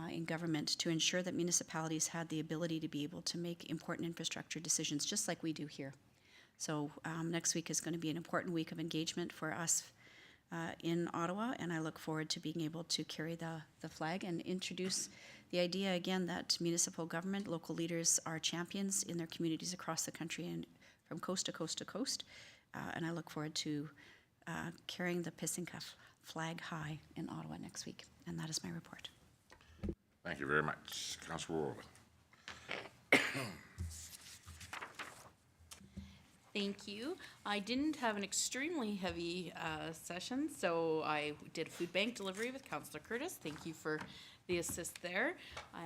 in government, to ensure that municipalities had the ability to be able to make important infrastructure decisions just like we do here. So next week is going to be an important week of engagement for us in Ottawa, and I look forward to being able to carry the flag and introduce the idea again that municipal government, local leaders are champions in their communities across the country and from coast to coast to coast. And I look forward to carrying the Pissinka flag high in Ottawa next week. And that is my report. Thank you very much. Councilor Orwell. Thank you. I didn't have an extremely heavy session, so I did food bank delivery with Councillor Curtis. Thank you for the assist there.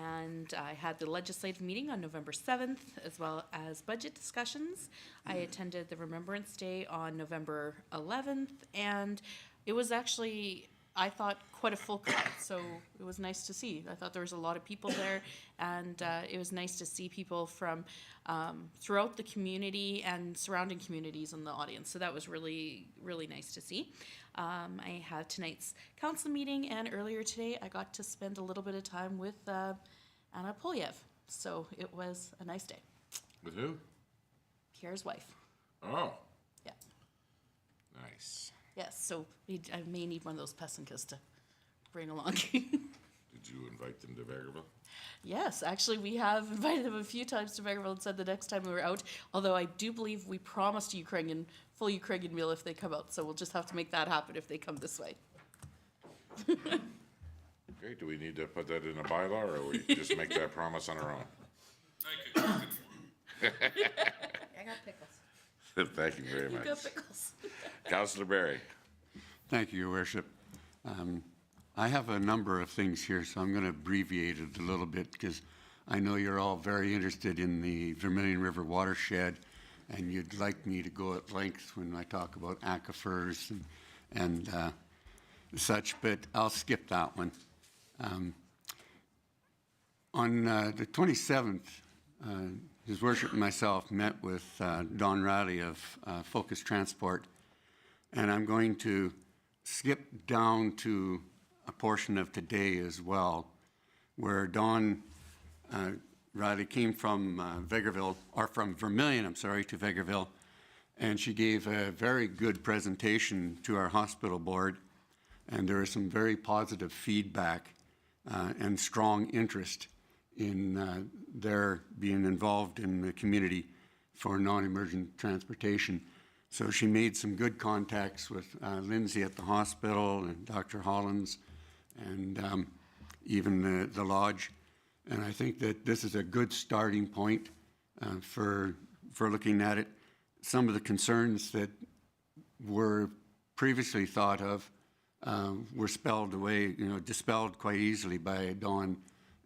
And I had the legislative meeting on November 7th, as well as budget discussions. I attended the Remembrance Day on November 11th, and it was actually, I thought, quite a full crowd, so it was nice to see. I thought there was a lot of people there, and it was nice to see people from throughout the community and surrounding communities in the audience, so that was really, really nice to see. I had tonight's council meeting, and earlier today I got to spend a little bit of time with Anna Polyev, so it was a nice day. With who? Kira's wife. Oh. Yeah. Nice. Yes, so I may need one of those Pessinkas to bring along. Did you invite them to Vegreville? Yes, actually, we have invited them a few times to Vegreville and said the next time we were out, although I do believe we promised full Ukrainian meal if they come out, so we'll just have to make that happen if they come this way. Okay, do we need to put that in a bylaw, or we just make that promise on our own? I could cook it for them. I got pickles. Thank you very You much. got pickles. Councillor Barry. Thank you, Your Worship. I have a number of things here, so I'm going to abbreviate it a little bit because I know you're all very interested in the Vermilion River watershed, and you'd like me to go at length when I talk about aquifers and such, but I'll skip that one. On the 27th, His Worship and myself met with Don Riley of Focus Transport, and I'm going to skip down to a portion of today as well, where Don Riley came from Vegreville, or from Vermilion, I'm sorry, to Vegreville, and she gave a very good presentation to our hospital board, and there is some very positive feedback and strong interest in their being involved in the community for non-emergent transportation. So she made some good contacts with Lindsay at the hospital and Dr. Hollins and even the lodge. And I think that this is a good starting point for looking at it. Some of the concerns that were previously thought of were spelled away, dispelled quite easily by Dawn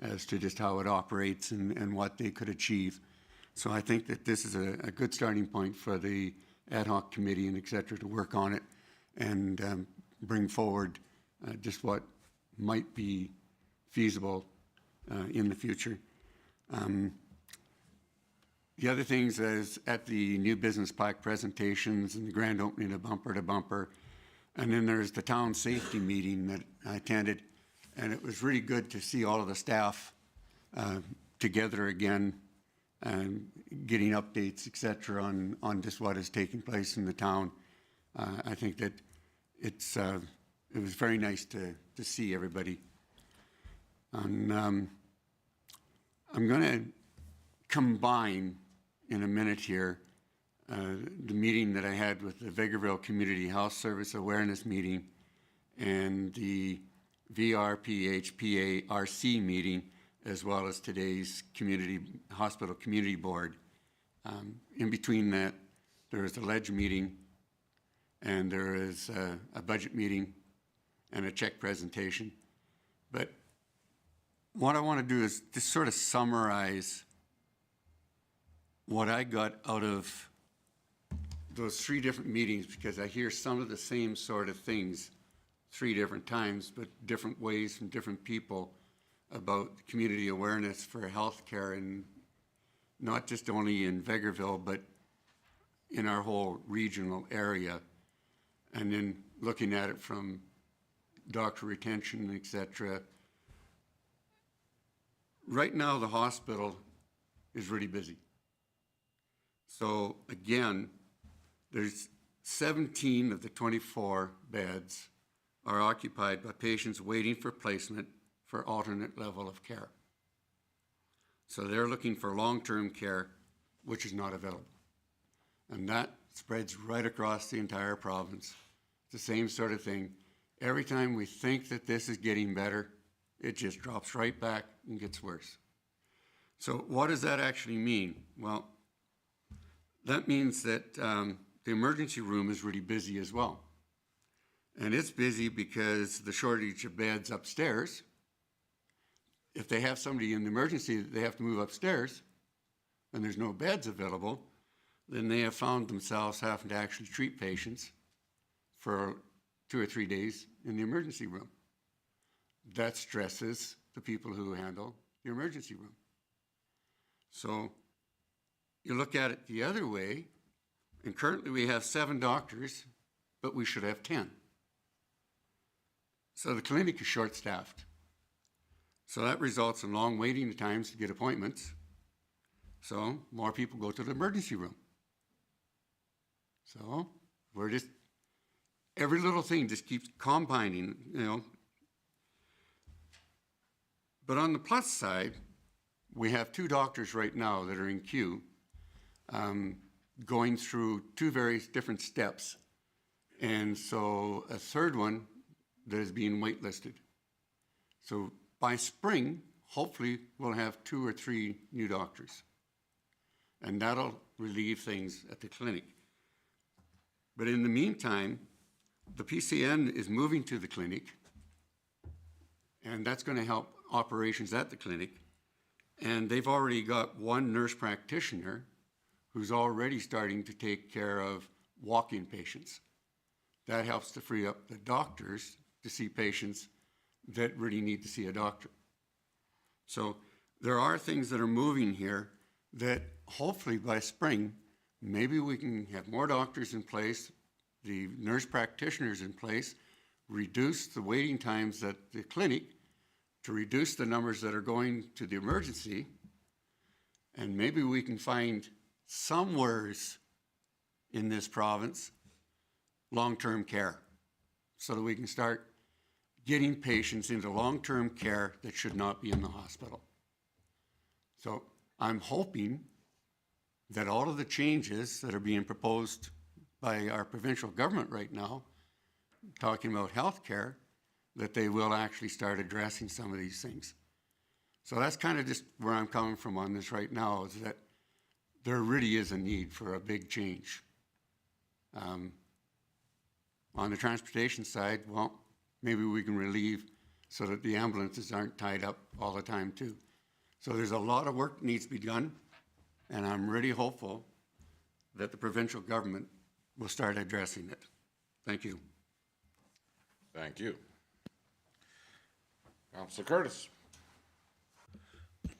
as to just how it operates and what they could achieve. So I think that this is a good starting point for the ad hoc committee and et cetera to work on it and bring forward just what might be feasible in the future. The other things is at the new business park presentations and the grand opening of Bumper to Bumper, and then there's the town safety meeting that I attended, and it was really good to see all of the staff together again and getting updates, et cetera, on just what is taking place in the town. I think that it was very nice to see everybody. And I'm going to combine in a minute here the meeting that I had with the Vegreville Community Health Service Awareness meeting and the VRPHPARC meeting, as well as today's hospital community board. In between that, there is a ledge meeting, and there is a budget meeting and a check presentation. But what I want to do is just sort of summarize what I got out of those 3 different meetings, because I hear some of the same sort of things 3 different times, but different ways from different people about community awareness for healthcare, and not just only in Vegreville, but in our whole regional area. And then looking at it from doctor retention, et cetera. Right now, the hospital is really busy. So again, there's 17 of the 24 beds are occupied by patients waiting for placement for alternate level of care. So they're looking for long-term care, which is not available. And that spreads right across the entire province. It's the same sort of thing. Every time we think that this is getting better, it just drops right back and gets worse. So what does that actually mean? Well, that means that the emergency room is really busy as well. And it's busy because the shortage of beds upstairs, if they have somebody in the emergency that they have to move upstairs and there's no beds available, then they have found themselves having to actually treat patients for 2 or 3 days in the emergency room. That stresses the people who handle the emergency room. So you look at it the other way, and currently we have 7 doctors, but we should have 10. So the clinic is short-staffed. So that results in long waiting times to get appointments. So more people go to the emergency room. So we're just, every little thing just keeps combining, But on the plus side, we have 2 doctors right now that are in queue, going through 2 very different steps. And so a 3rd one that is being waitlisted. So by spring, hopefully we'll have 2 or 3 new doctors. And that'll relieve things at the clinic. But in the meantime, the PCN is moving to the clinic, and that's going to help operations at the clinic. And they've already got 1 nurse practitioner who's already starting to take care of walk-in patients. That helps to free up the doctors to see patients that really need to see a doctor. So there are things that are moving here, that hopefully by spring, maybe we can have more doctors in place, the nurse practitioners in place, reduce the waiting times at the clinic, to reduce the numbers that are going to the emergency, and maybe we can find somewheres in this province long-term care so that we can start getting patients into long-term care that should not be in the hospital. So I'm hoping that all of the changes that are being proposed by our provincial government right now, talking about healthcare, that they will actually start addressing some of these things. So that's kind of just where I'm coming from on this right now, is that there really is a need for a big change. On the transportation side, well, maybe we can relieve so that the ambulances aren't tied up all the time too. So there's a lot of work that needs to be done, and I'm really hopeful that the provincial government will start addressing it. Thank you. Thank you. Councilor Curtis.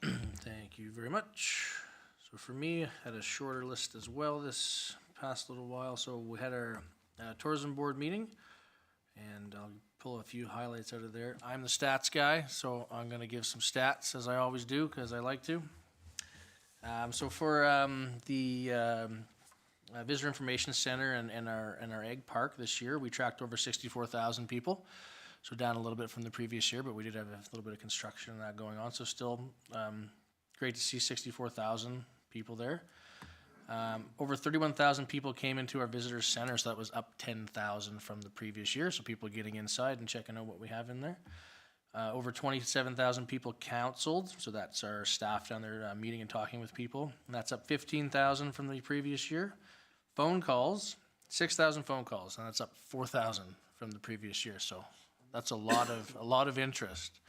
Thank you very much. So for me, I had a shorter list as well this past little while. So we had our tourism board meeting, and I'll pull a few highlights out of there. I'm the stats guy, so I'm going to give some stats as I always do because I like to. So for the Visitor Information Center and our egg park this year, we tracked over 64,000 people. So down a little bit from the previous year, but we did have a little bit of construction going on. So still great to see 64,000 people there. Over 31,000 people came into our visitor center, so that was up 10,000 from the previous year. So people getting inside and checking out what we have in there. Over 27,000 people counseled, so that's our staff down there meeting and talking with people. And that's up 15,000 from the previous year. Phone calls, 6,000 phone calls, and that's up 4,000 from the previous year. So that's a lot of interest,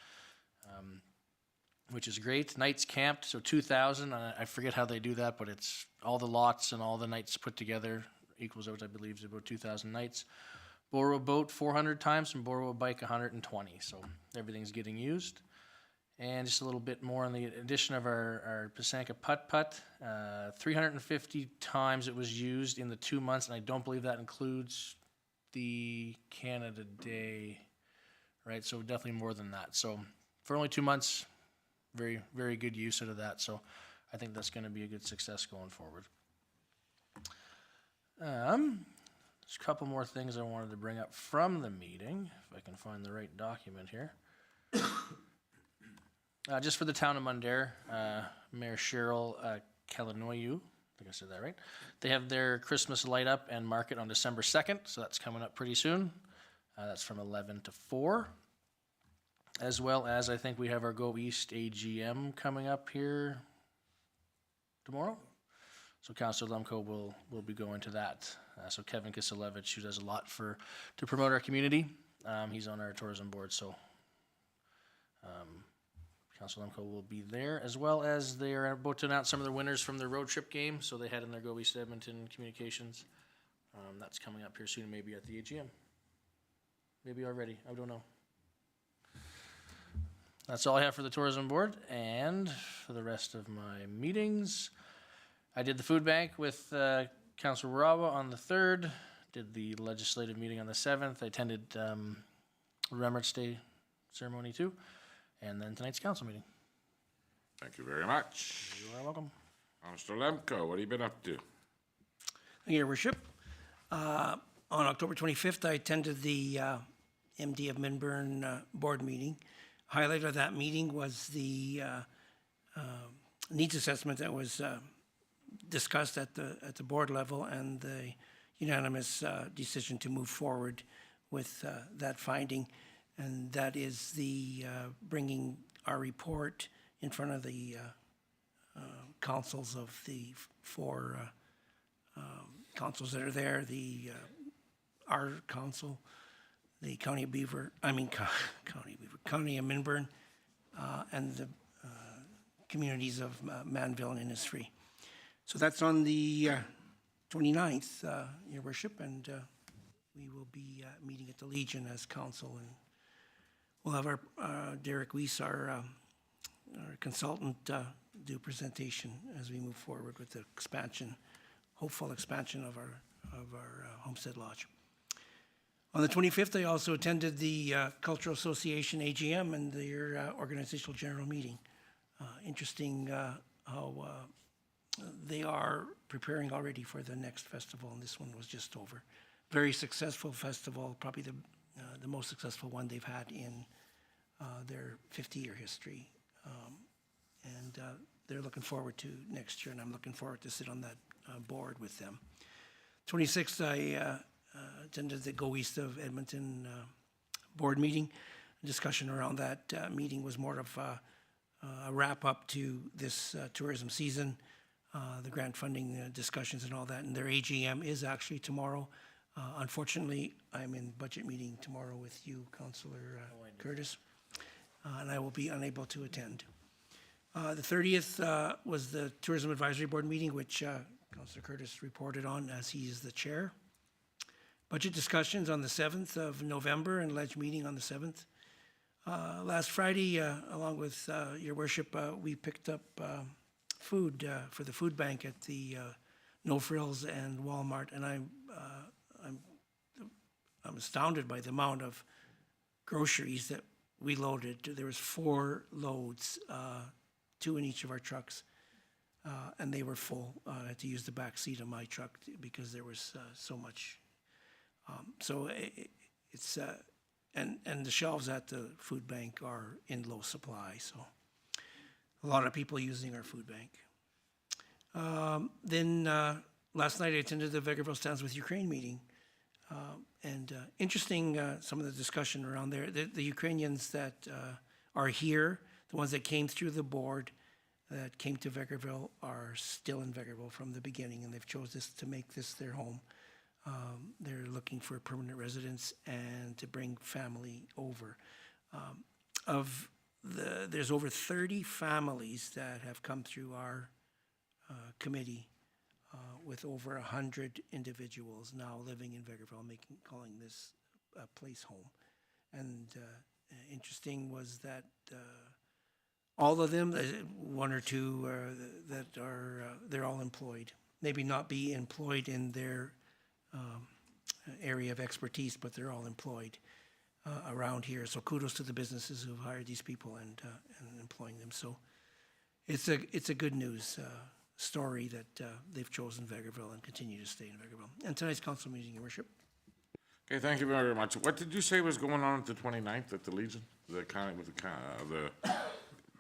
which is great. Nights camped, so 2,000. I forget how they do that, but it's all the lots and all the nights put together equals out, I believe, to about 2,000 nights. Borrow a boat 400 times and borrow a bike 120. So everything's getting used. And just a little bit more on the addition of our Pasanka Putt-Putt. 350 times it was used in the 2 months, and I don't believe that includes the Canada Day, right? So definitely more than that. So for only 2 months, very, very good use out of that. So I think that's going to be a good success going forward. There's a couple more things I wanted to bring up from the meeting, if I can find the right document here. Just for the town of Mundare, Mayor Cheryl Kalanoyu, I think I said that right. They have their Christmas light up and market on December 2nd, so that's coming up pretty soon. That's from 11 to 4. As well as I think we have our Go East AGM coming up here tomorrow. So Councillor Lemko will be going to that. So Kevin Kiselevich, who does a lot to promote our community, he's on our tourism board. So Councillor Lemko will be there, as well as they are about to announce some of the winners from their road trip game. So they had in their Go East Edmonton communications. That's coming up here soon, maybe at the AGM. Maybe already, I don't know. That's all I have for the tourism board, and for the rest of my meetings, I did the food bank with Councillor Warawa on the 3rd, did the legislative meeting on the 7th, I attended Remembrance Day ceremony too, and then tonight's council meeting. Thank you very much. You are welcome. Mr. Lemko, what have you been up to? Thank you, Your Worship. On October 25th, I attended the MD of Minburn board meeting. Highlight of that meeting was the needs assessment that was discussed at the board level, and the unanimous decision to move forward with that finding, and that is the bringing our report in front of the councils of the 4 councils that are there, our council, the County of Minburn, and the communities of Manville and Innisfree. So that's on the 29th, Your Worship, and we will be meeting at the Legion as council, and we'll have our Derek Weiss, our consultant, do a presentation as we move forward with the expansion, hopeful expansion of our Homestead Lodge. On the 25th, I also attended the Cultural Association AGM and their organizational general meeting. Interesting how they are preparing already for the next festival, and this one was just over. Very successful festival, probably the most successful one they've had in their 50-year history. And they're looking forward to next year, and I'm looking forward to sit on that board with them. 26th, I attended the Go East of Edmonton board meeting. Discussion around that meeting was more of a wrap-up to this tourism season, the grant funding discussions and all that, and their AGM is actually tomorrow. Unfortunately, I'm in budget meeting tomorrow with you, Councillor Curtis, and I will be unable to attend. The 30th was the Tourism Advisory Board meeting, which Councillor Curtis reported on as he is the chair. Budget discussions on the 7th of November and ledge meeting on the 7th. Last Friday, along with your worship, we picked up food for the food bank at the No Frills and Walmart, and I'm astounded by the amount of groceries that we loaded. There was 4 loads, 2 in each of our trucks, and they were full. I had to use the back seat of my truck because there was so much. So it's and the shelves at the food bank are in low supply, so a lot of people using our food bank. Then last night I attended the Vegreville Stands with Ukraine meeting, and interesting some of the discussion around there. The Ukrainians that are here, the ones that came through the board, that came to Vegreville, are still in Vegreville from the beginning, and they've chosen to make this their home. They're looking for permanent residence and to bring family over. There's over 30 families that have come through our committee, with over 100 individuals now living in Vegreville, calling this a place home. And interesting was that all of them, 1 or 2 that are, they're all employed. Maybe not be employed in their area of expertise, but they're all employed around here. So kudos to the businesses who've hired these people and employing them. So it's a good news story that they've chosen Vegreville and continue to stay in Vegreville. And tonight's council meeting, Your Worship. Okay, thank you very much. What did you say was going on at the 29th at the Legion? The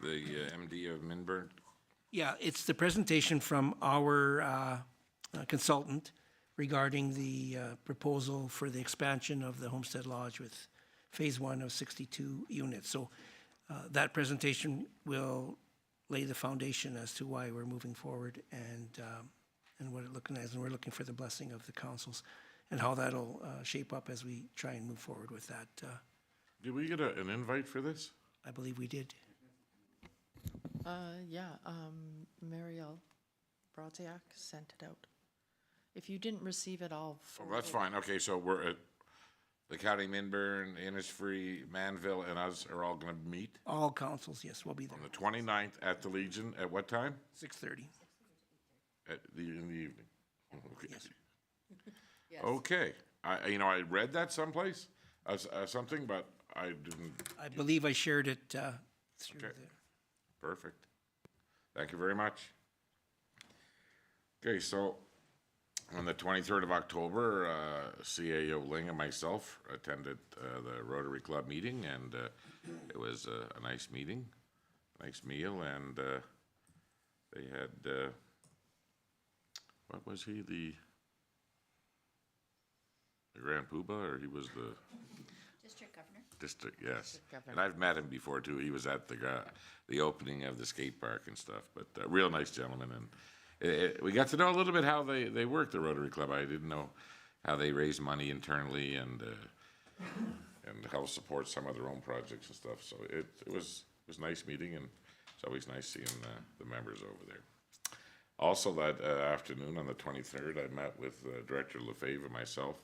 MD of Minburn? Yeah, it's the presentation from our consultant regarding the proposal for the expansion of the Homestead Lodge with phase 1 of 62 units. So that presentation will lay the foundation as to why we're moving forward and what it's looking as, and we're looking for the blessing of the councils and how that'll shape up as we try and move forward with that. Did we get an invite for this? I believe we did. Yeah, Marielle Brodziak sent it out. If you didn't receive it, I'll Oh, forward that's it. fine. Okay, so we're at the County Minburn, Innisfree, Manville, and us are all gonna meet All councils, yes, we'll be there. on the 29th at the Legion at what time? 6:30. In the evening. Okay. Yes. Okay. I read that someplace, something, but I didn't. I believe I shared it through Okay. there. Perfect. Thank you very much. Okay, so on the 23rd of October, CAO Ling and myself attended the Rotary Club meeting, and it was a nice meeting, nice meal, and they had, what was he, the Grand Poobah, or he was the? District Governor. District, yes. Governor. And I've met him before too. He was at the opening of the skate park and stuff, but real nice gentleman. And we got to know a little bit how they work, the Rotary Club. I didn't know how they raise money internally and help support some of their own projects and stuff. So it was nice meeting, and it's always nice seeing the members over there. Also that afternoon on the 23rd, I met with Director Lefebvre and myself,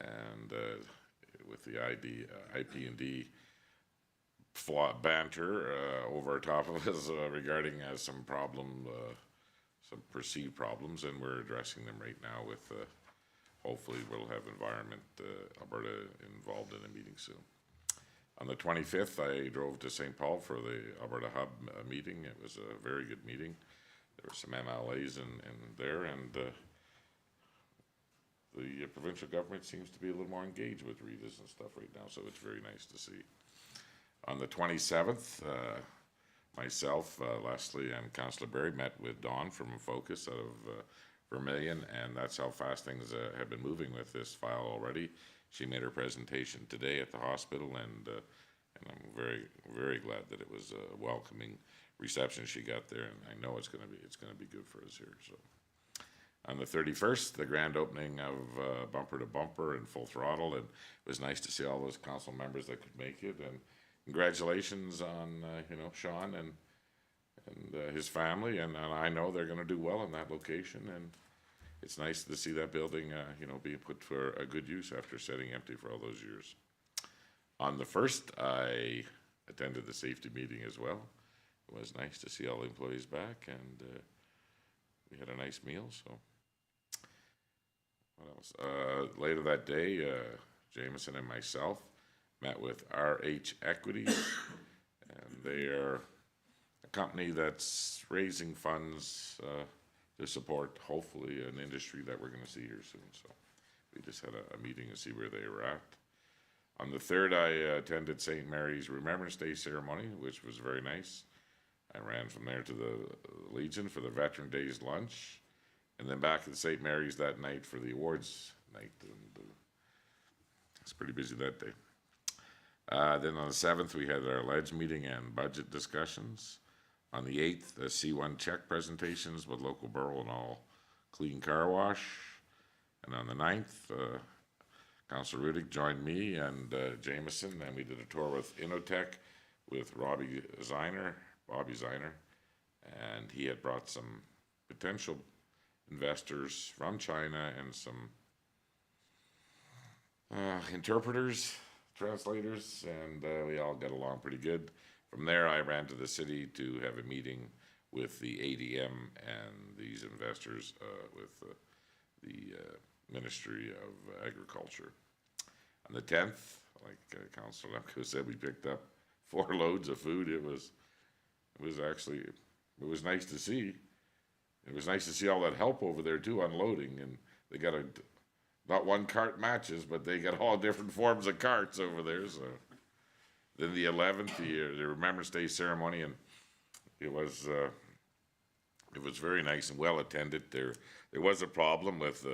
and with the IP&D banter over top of us regarding some some perceived problems, and we're addressing them right now with, hopefully we'll have Environment Alberta involved in a meeting soon. On the 25th, I drove to St. Paul for the Alberta Hub meeting. It was a very good meeting. There were some MLAs in there, and the provincial government seems to be a little more engaged with readers and stuff right now, so it's very nice to see. On the 27th, myself, Leslie, and Councillor Berry met with Dawn from Focus out of Vermilion, and that's how fast things have been moving with this file already. She made her presentation today at the hospital, and I'm very, very glad that it was a welcoming reception she got there, and I know it's gonna be good for us here. So, on the 31st, the grand opening of Bumper to Bumper and Full Throttle, and it was nice to see all those council members that could make it. And congratulations on Sean and his family, and I know they're gonna do well in that location, and it's nice to see that building, being put for a good use after sitting empty for all those years. On the 1st, I attended the safety meeting as well. It was nice to see all the employees back, and we had a nice meal. So, what else? Later that day, Jameson and myself met with RH Equities, and they are a company that's raising funds to support, hopefully, an industry that we're going to see here soon. So we just had a meeting to see where they were at. On the 3rd, I attended St. Mary's Remembrance Day ceremony, which was very nice. I ran from there to the Legion for the Veteran Days lunch, and then back at St. Mary's that night for the awards night. And it's pretty busy that day. Then on the 7th, we had our ledge meeting and budget discussions. On the 8th, the C1 check presentations with local borough and all clean car wash. And on the 9th, Councillor Rudick joined me and Jameson, and we did a tour with Innotech with Bobby Ziner, and he had brought some potential investors from China and some interpreters, translators, and we all got along pretty good. From there, I ran to the city to have a meeting with the ADM and these investors with the Ministry of Agriculture. On the 10th, like Councillor Lemko said, we picked up 4 loads of food. It was nice to see. It was nice to see all that help over there too, unloading, and they got not one cart matches, but they got all different forms of carts over there. So then the 11th, the Remembrance Day ceremony, and it was very nice and well attended. There was a problem with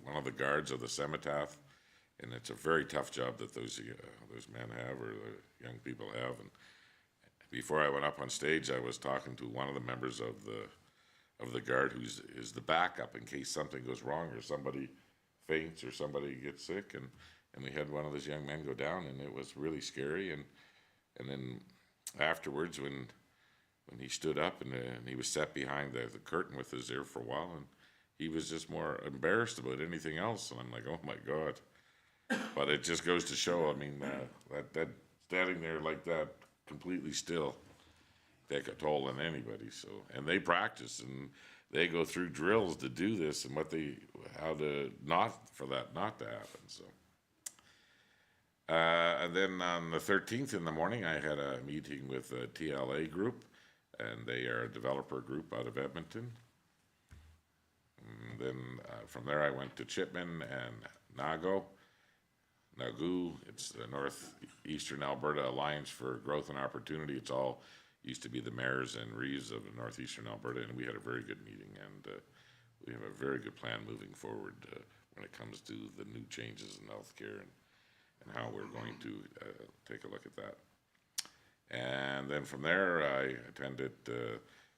one of the guards of the cenotaph, and it's a very tough job that those men have, or the young people have. And before I went up on stage, I was talking to one of the members of the guard is the backup in case something goes wrong or somebody faints or somebody gets sick, and we had one of those young men go down, and it was really scary. And then afterwards, when he stood up and he was set behind the curtain with his ear for a while, and he was just more embarrassed about anything else, and I'm like, oh my God. But it just goes to show, I mean, that standing there like that, completely still, take a toll on anybody. So, and they practice and they go through drills to do this, and how to not to happen. So, and then on the 13th in the morning, I had a meeting with a TLA group, and they are a developer group out of Edmonton. And then from there, I went to Chipman and Nagu. It's the Northeastern Alberta Alliance for Growth and Opportunity. It's all used to be the mayors and Reeves of Northeastern Alberta, and we had a very good meeting, and we have a very good plan moving forward when it comes to the new changes in healthcare and how we're going to take a look at that. And then from there, I attended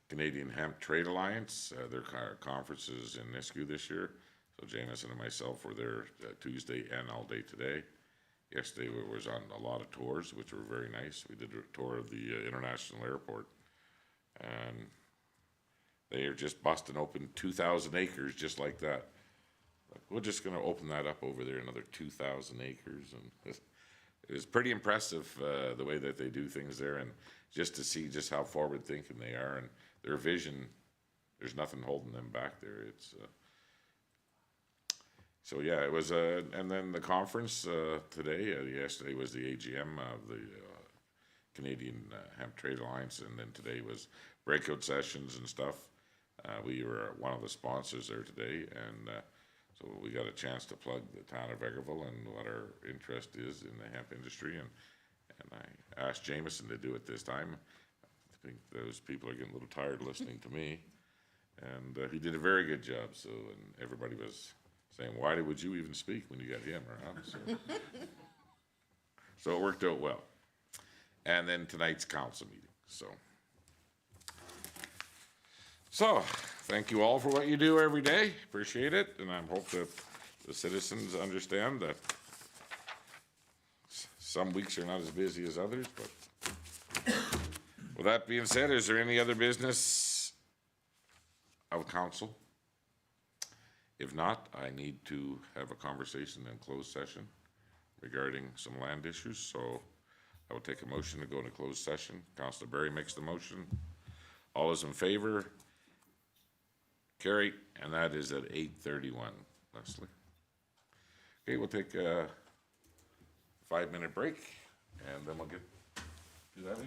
Canadian Hemp Trade Alliance. Their conference is in Nisku this year. So Jameson and myself were there Tuesday and all day today. Yesterday we was on a lot of tours, which were very nice. We did a tour of the international airport, and they are just busting open 2,000 acres just like that. Like, we're just going to open that up over there, another 2,000 acres, and it was pretty impressive, the way that they do things there, and just to see just how forward thinking they are and their vision. There's nothing holding them back there. It's so yeah, it was and then the conference today. Yesterday was the AGM of the Canadian Hemp Trade Alliance, and then today was breakout sessions and stuff. We were one of the sponsors there today, and so we got a chance to plug the town of Vegreville and what our interest is in the hemp industry. And I asked Jameson to do it this time. I think those people are getting a little tired listening to me. And he did a very good job. So, and everybody was saying, why would you even speak when you got him around? So it worked out well. And then tonight's council meeting. So thank you all for what you do every day. Appreciate it. And I hope that the citizens understand that some weeks are not as busy as others. But with that being said, is there any other business of council? If not, I need to have a conversation in closed session regarding some land issues. So I will take a motion to go into closed session. Councilor Berry makes the motion. All those in favor? Carried, and that is at 8:31, Leslie. Okay, we'll take a 5-minute break, and then we'll get to that issue.